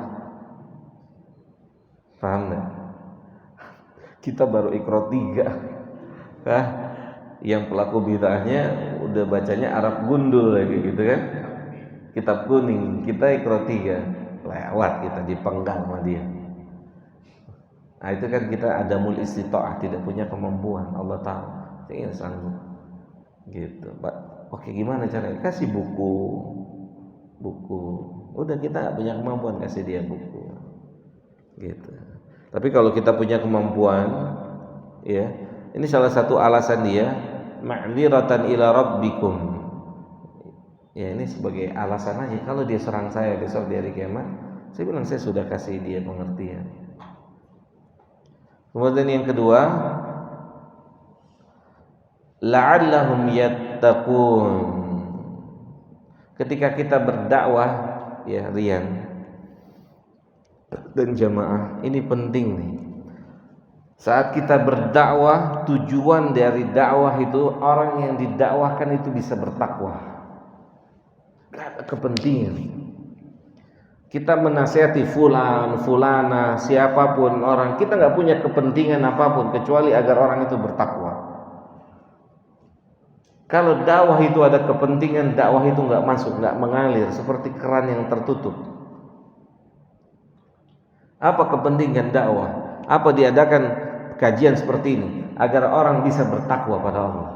paham nggak? Kita baru Iqra 3, yang pelaku bid'ahnya udah bacanya Arab gundul lagi gitu kan, kitab kuning, kita Iqra 3, lewat kita dipenggal sama dia. Nah itu kan kita adamul istita'ah, tidak punya kemampuan. Allah tahu, saya ingin sanggup gitu, Pak. Oke, gimana caranya? Kasih buku. Udah, kita nggak punya kemampuan, kasih dia buku gitu. Tapi kalau kita punya kemampuan, ya, ini salah satu alasan dia ma'dziratan ila rabbikum. Ya, ini sebagai alasan aja. Kalau dia serang saya besok di hari kiamat, saya bilang saya sudah kasih dia pengertian. Kemudian yang kedua, la'allahum yattaqun. Ketika kita berdakwah, ya Rian dan jamaah, ini penting nih. Saat kita berdakwah, tujuan dari dakwah itu orang yang didakwahkan itu bisa bertakwa. Gak ada kepentingan. Kita menasihati fulana, siapapun orang, kita nggak punya kepentingan apapun kecuali agar orang itu bertakwa. Kalau dakwah itu ada kepentingan, dakwah itu nggak masuk, nggak mengalir seperti keran yang tertutup. Apa kepentingan dakwah? Apa diadakan kajian seperti ini? Agar orang bisa bertakwa pada Allah.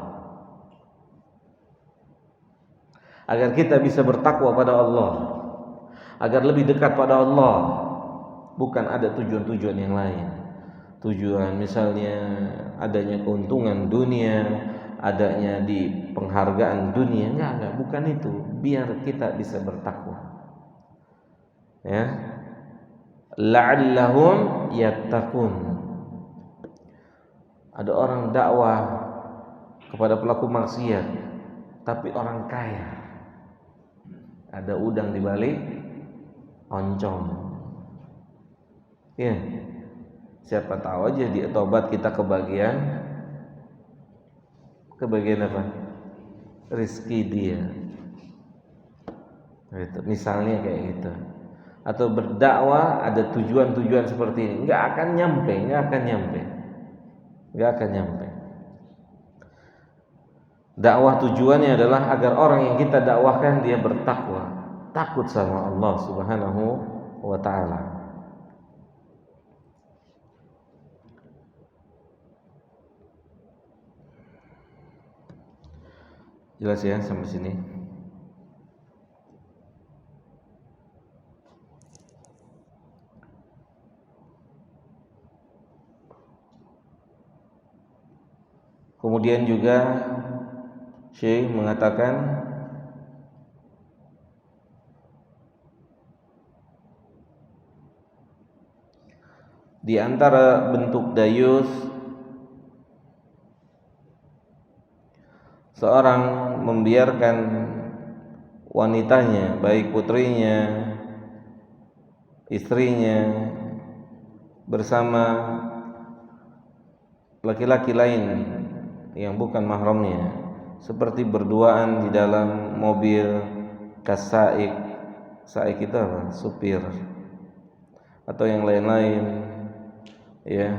Agar kita bisa bertakwa pada Allah. Agar lebih dekat pada Allah. Bukan ada tujuan-tujuan yang lain. Tujuan misalnya adanya keuntungan dunia, adanya di penghargaan dunia. Enggak, bukan itu. Biar kita bisa bertakwa. Ya. La'allahum yattaqun. Ada orang dakwah kepada pelaku maksiat, tapi orang kaya. Ada udang di balik oncom. Ya. Siapa tahu aja dia tobat kita kebagian apa? Rezeki dia. Gitu. Misalnya kayak gitu. Atau berdakwah ada tujuan-tujuan seperti ini, nggak akan nyampe. Dakwah tujuannya adalah agar orang yang kita dakwahkan dia bertakwa, takut sama Allah Subhanahu wa taala. Jelas ya sampai sini? Kemudian juga Syekh mengatakan di antara bentuk dayus seorang membiarkan wanitanya, baik putrinya, istrinya bersama laki-laki lain yang bukan mahramnya, seperti berduaan di dalam mobil kasaik. Saik itu apa? Supir atau yang lain-lain, ya,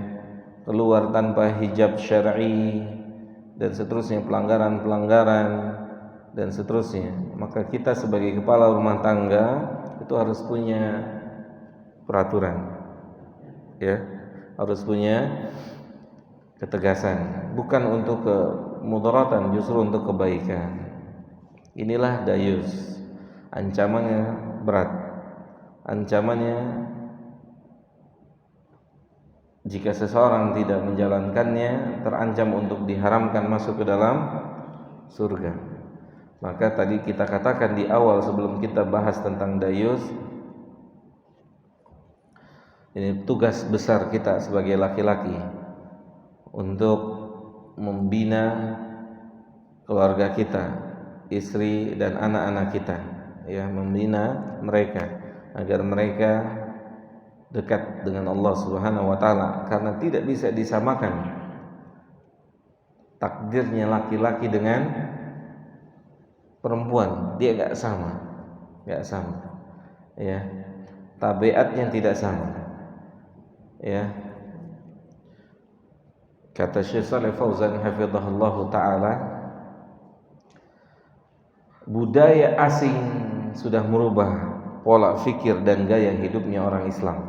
keluar tanpa hijab syar'i dan seterusnya, pelanggaran dan seterusnya. Maka kita sebagai kepala rumah tangga itu harus punya peraturan, ya, harus punya ketegasan, bukan untuk kemudaratan, justru untuk kebaikan. Inilah dayus. Ancamannya berat. Ancamannya jika seseorang tidak menjalankannya terancam untuk diharamkan masuk ke dalam surga. Maka tadi kita katakan di awal sebelum kita bahas tentang dayus, ini tugas besar kita sebagai laki-laki untuk membina keluarga kita, istri dan anak-anak kita, ya, membina mereka agar mereka dekat dengan Allah Subhanahu wa taala, karena tidak bisa disamakan takdirnya laki-laki dengan perempuan. Dia enggak sama. Ya. Tabiatnya tidak sama. Ya. Kata Syekh Shalih Fauzan hafizahullah taala, budaya asing sudah merubah pola fikir dan gaya hidupnya orang Islam.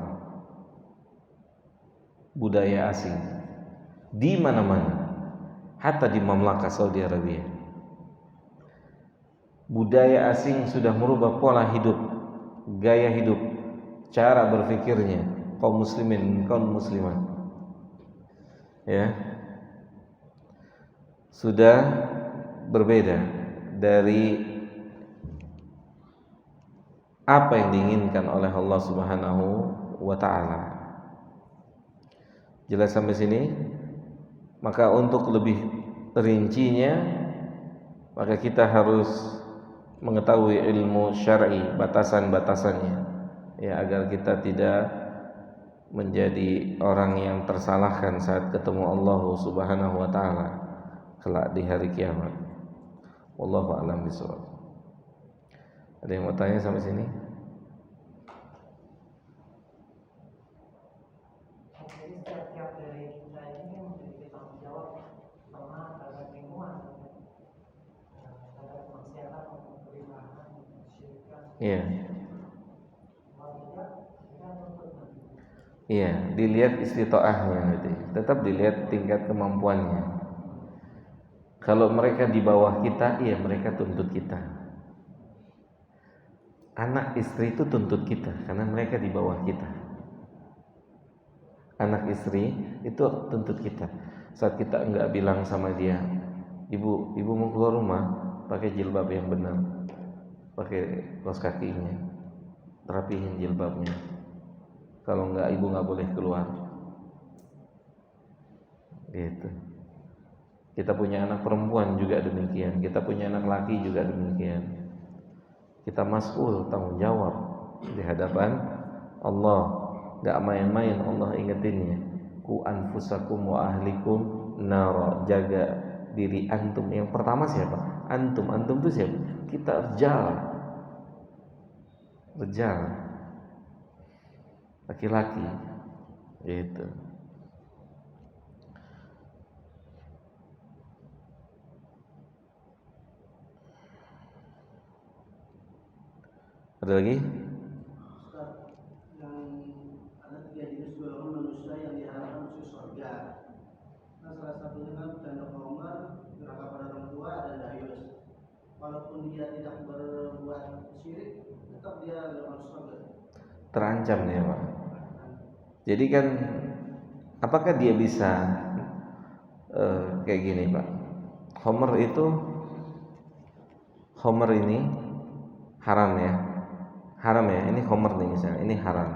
Budaya asing di mana-mana, hatta di Mamlakah Saudi Arabia. Budaya asing sudah merubah pola hidup, gaya hidup, cara berfikirnya kaum muslimin, kaum muslimat. Ya, sudah berbeda dari apa yang diinginkan oleh Allah Subhanahu wa taala. Jelas sampai sini? Maka untuk lebih rincinya, maka kita harus mengetahui ilmu syar'i, batasan-batasannya, ya, agar kita tidak menjadi orang yang tersalahkan saat ketemu Allah Subhanahu wa taala kelak di hari kiamat. Wallahu a'lam bishawab. Ada yang mau tanya sampai sini? Jadi setiap dari kita ini memiliki tanggung jawab sama terhadap lingkungan. Iya. Iya, dilihat istitoahnya gitu. Tetap dilihat tingkat kemampuannya. Kalau mereka di bawah kita, iya mereka tuntut kita. Anak istri itu tuntut kita karena mereka di bawah kita. Anak istri itu tuntut kita. Saat kita enggak bilang sama dia, ibu mau keluar rumah, pakai jilbab yang benar, pakai kaos kakinya, rapihin jilbabnya. Kalau enggak, ibu enggak boleh keluar. Gitu. Kita punya anak perempuan juga demikian. Kita punya anak laki juga demikian. Kita mas'ul, tanggung jawab di hadapan Allah. Enggak main-main Allah ingetinnya. Ku anfusakum wa ahlikum nar. Jaga diri antum. Yang pertama siapa? Antum. Antum itu siapa? Kita Rijal. Laki-laki. Gitu. Ada lagi? Ustaz, yang ada 3 jenis golongan manusia yang diharapkan masuk surga. Nah, salah satunya kan janda Umar, durhaka pada orang tua, dan dayus. Walaupun dia tidak berbuat syirik, tetap dia tidak masuk surga. Terancam dia, Pak. Jadi kan, apakah dia bisa kayak gini, Pak? Homer ini haram ya. Haram ya, ini Homer nih misalnya, ini haram.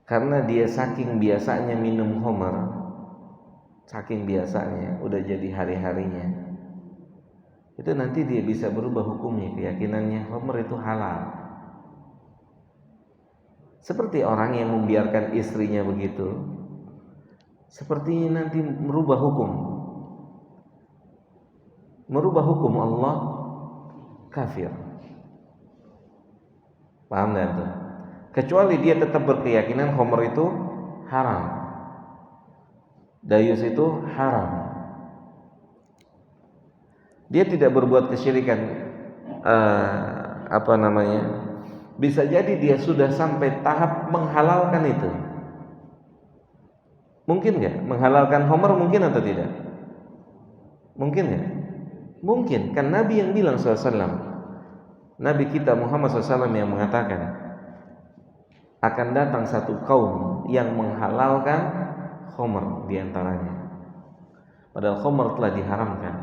Karena dia saking biasanya minum Homer, saking biasanya, udah jadi hari-harinya. Itu nanti dia bisa berubah hukumnya, keyakinannya Homer itu halal. Seperti orang yang membiarkan istrinya begitu, sepertinya nanti merubah hukum Allah, kafir. Paham enggak tuh? Kecuali dia tetap berkeyakinan Homer itu haram, dayus itu haram. Dia tidak berbuat kesyirikan, bisa jadi dia sudah sampai tahap menghalalkan itu. Mungkin nggak menghalalkan Homer? Mungkin atau tidak? Mungkin nggak? Mungkin. Kan Nabi yang bilang SAW, Nabi kita Muhammad SAW yang mengatakan akan datang satu kaum yang menghalalkan Homer diantaranya. Padahal Homer telah diharamkan.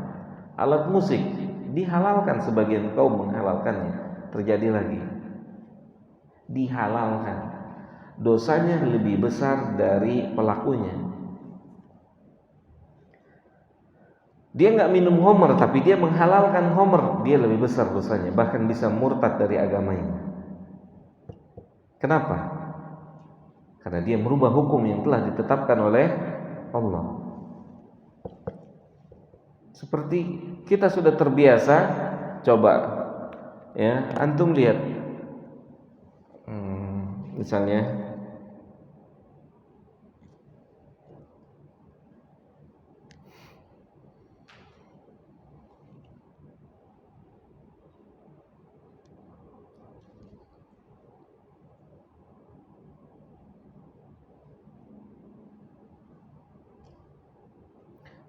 Alat musik dihalalkan, sebagian kaum menghalalkannya. Terjadi lagi, dihalalkan. Dosanya lebih besar dari pelakunya. Dia nggak minum Homer, tapi dia menghalalkan Homer, dia lebih besar dosanya, bahkan bisa murtad dari agamanya. Kenapa? Karena dia merubah hukum yang telah ditetapkan oleh Allah. Seperti kita sudah terbiasa, coba ya, antum lihat, misalnya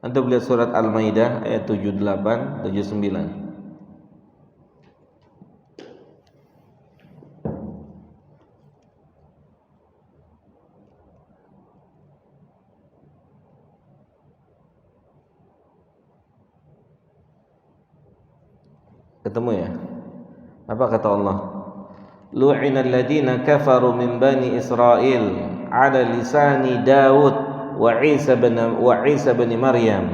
antum lihat surat Al-Maidah ayat 78, 79. Ketemu ya? Apa kata Allah? Lu'inal ladzina kafaru min bani Israil ala lisani Daud wa Isa bin Maryam.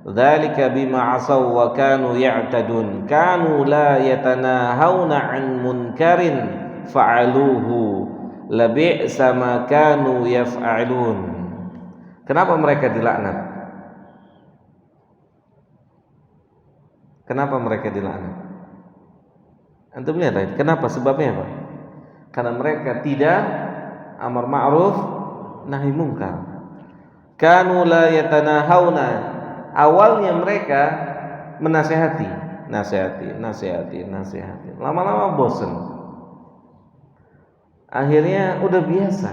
Dzalika bima asaw wa kanu ya'tadun. Kanu la yatanahawna 'an munkarin fa'aluhu. Labi'sa ma kanu yaf'alun. Kenapa mereka dilaknat? Kenapa mereka dilaknat? Antum lihat ayat. Kenapa? Sebabnya apa? Karena mereka tidak amar ma'ruf nahi mungkar. Kanu la yatanahawna. Awalnya mereka menasehati, nasihatin. Lama-lama bosen. Akhirnya udah biasa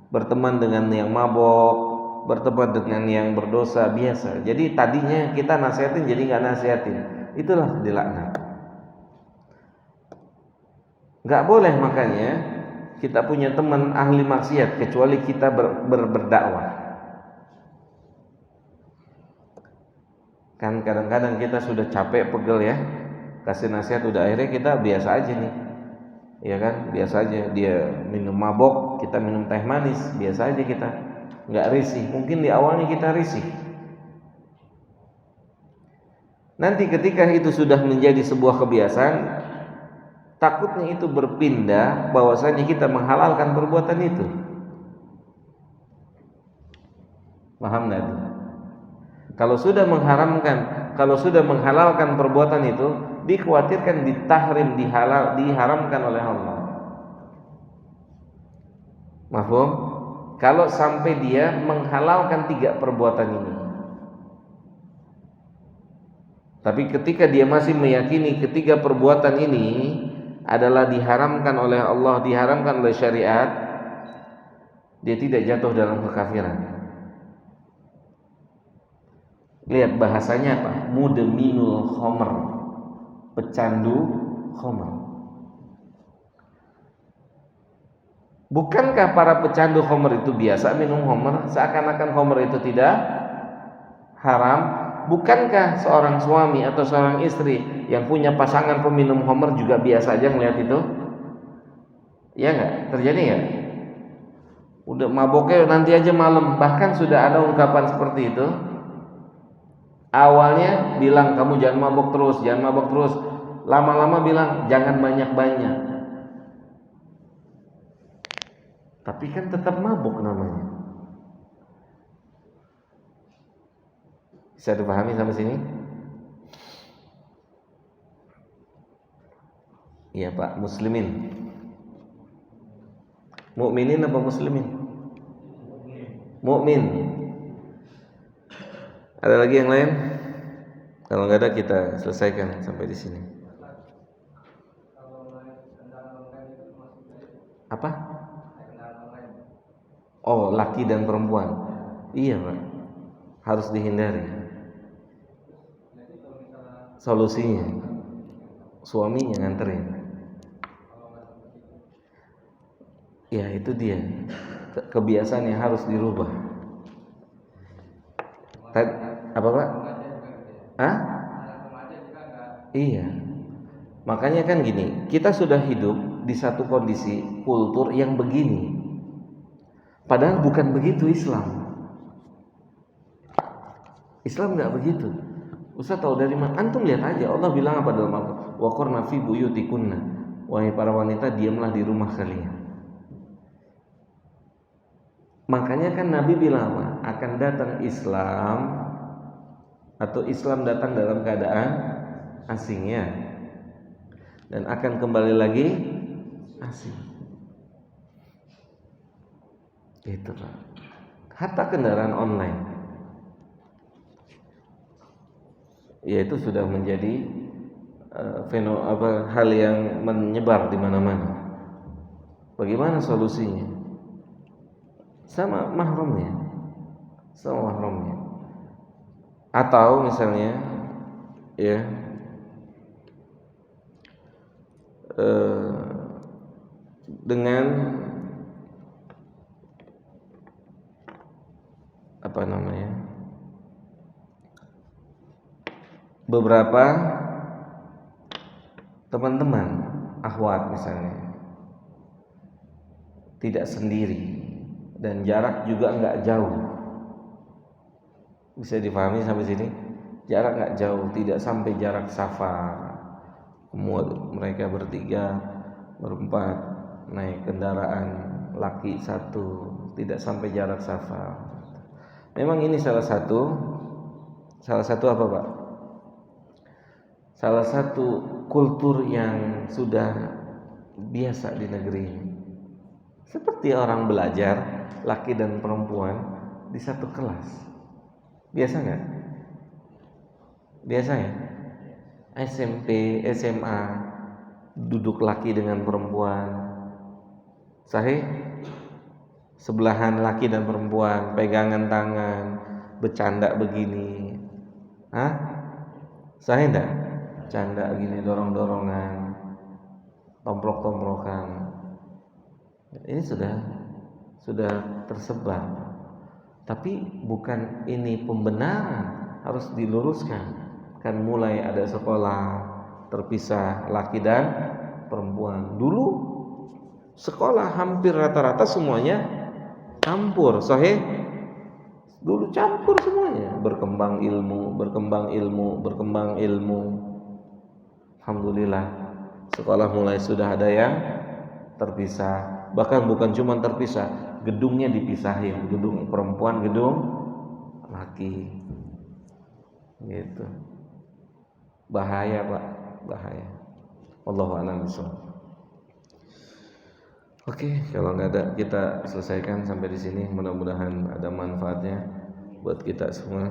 berteman dengan yang mabok, berteman dengan yang berdosa, biasa. Jadi tadinya kita nasihatin jadi nggak nasihatin. Itulah dilaknat. Nggak boleh makanya kita punya teman ahli maksiat kecuali kita berdakwah. Kan kadang-kadang kita sudah capek pegel ya, kasih nasihat udah akhirnya kita biasa aja nih, ya kan, biasa aja. Dia minum mabok, kita minum teh manis, biasa aja kita, nggak risih. Mungkin di awalnya kita risih, nanti ketika itu sudah menjadi sebuah kebiasaan, takutnya itu berpindah bahwasanya kita menghalalkan perbuatan itu. Paham nggak? Kalau sudah menghalalkan perbuatan itu, dikhawatirkan ditahrim, diharamkan oleh Allah. Mafhum? Kalau sampai dia menghalalkan 3 perbuatan ini. Tapi ketika dia masih meyakini ketiga perbuatan ini adalah diharamkan oleh Allah, diharamkan oleh syariat, dia tidak jatuh dalam kekafiran. Lihat bahasanya apa? Mudminul khomer, pecandu khomer. Bukankah para pecandu khomer itu biasa minum khomer? Seakan-akan khomer itu tidak haram. Bukankah seorang suami atau seorang istri yang punya pasangan peminum khomer juga biasa aja melihat itu? Ya nggak? Terjadi nggak? Udah maboknya nanti aja malam. Bahkan sudah ada ungkapan seperti itu. Awalnya bilang kamu jangan mabok terus. Lama-lama bilang jangan banyak-banyak. Tapi kan tetap mabok namanya. Bisa dipahami sampai sini? Iya Pak, muslimin. Mukminin apa muslimin? Mukmin. Ada lagi yang lain? Kalau nggak ada kita selesaikan sampai di sini. Apa? Oh, laki dan perempuan. Iya Pak, harus dihindari. Solusinya, suaminya nganterin. Ya itu dia, kebiasaan yang harus dirubah. Apa Pak? Hah? Iya. Makanya kan gini, kita sudah hidup di satu kondisi kultur yang begini. Padahal bukan begitu Islam. Islam nggak begitu. Ustaz tahu dari mana? Antum lihat aja. Allah bilang apa dalam Al-Qur'an? Wa qurna fi buyutikunna. Wahai para wanita, diamlah di rumah kalian. Makanya kan Nabi bilang apa? Akan datang Islam atau Islam datang dalam keadaan asingnya dan akan kembali lagi asing. Itu Pak. Hatta kendaraan online, ya itu sudah menjadi hal yang menyebar di mana-mana. Bagaimana solusinya? Sama mahramnya. Atau misalnya ya dengan apa namanya, beberapa teman-teman akhwat misalnya, tidak sendiri dan jarak juga nggak jauh. Bisa dipahami sampai sini? Jarak nggak jauh, tidak sampai jarak safar. Kemudian mereka bertiga, berempat naik kendaraan laki satu, tidak sampai jarak safar. Memang ini salah satu apa Pak? Salah satu kultur yang sudah biasa di negeri ini. Seperti orang belajar, laki dan perempuan di satu kelas. Biasa nggak? Biasa ya? SMP, SMA, duduk laki dengan perempuan. Sahih? Sebelahan laki dan perempuan, pegangan tangan, bercanda begini. Hah? Sahih enggak? Canda gini, dorong-dorongan, tomplok-tomplokan. Ini sudah tersebar. Tapi bukan ini pembenaran, harus diluruskan. Kan mulai ada sekolah terpisah laki dan perempuan. Dulu sekolah hampir rata-rata semuanya campur, sahih? Dulu campur semuanya, berkembang ilmu. Alhamdulillah, sekolah mulai sudah ada yang terpisah. Bahkan bukan cuma terpisah, gedungnya dipisahin, gedung perempuan, gedung laki. Gitu. Bahaya, Pak, bahaya. Wallahu a'lam bishawab. Oke, kalau nggak ada kita selesaikan sampai di sini. Mudah-mudahan ada manfaatnya buat kita semua.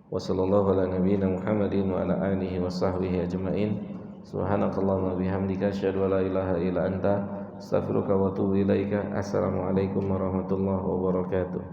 Wassallallahu ala nabiyyina Muhammadin wa ala alihi washabbihi ajmain. Subhanakallahumma bihamdika asyhadu an la ilaha illa anta astaghfiruka wa atubu ilaika. Assalamualaikum warahmatullahi wabarakatuh.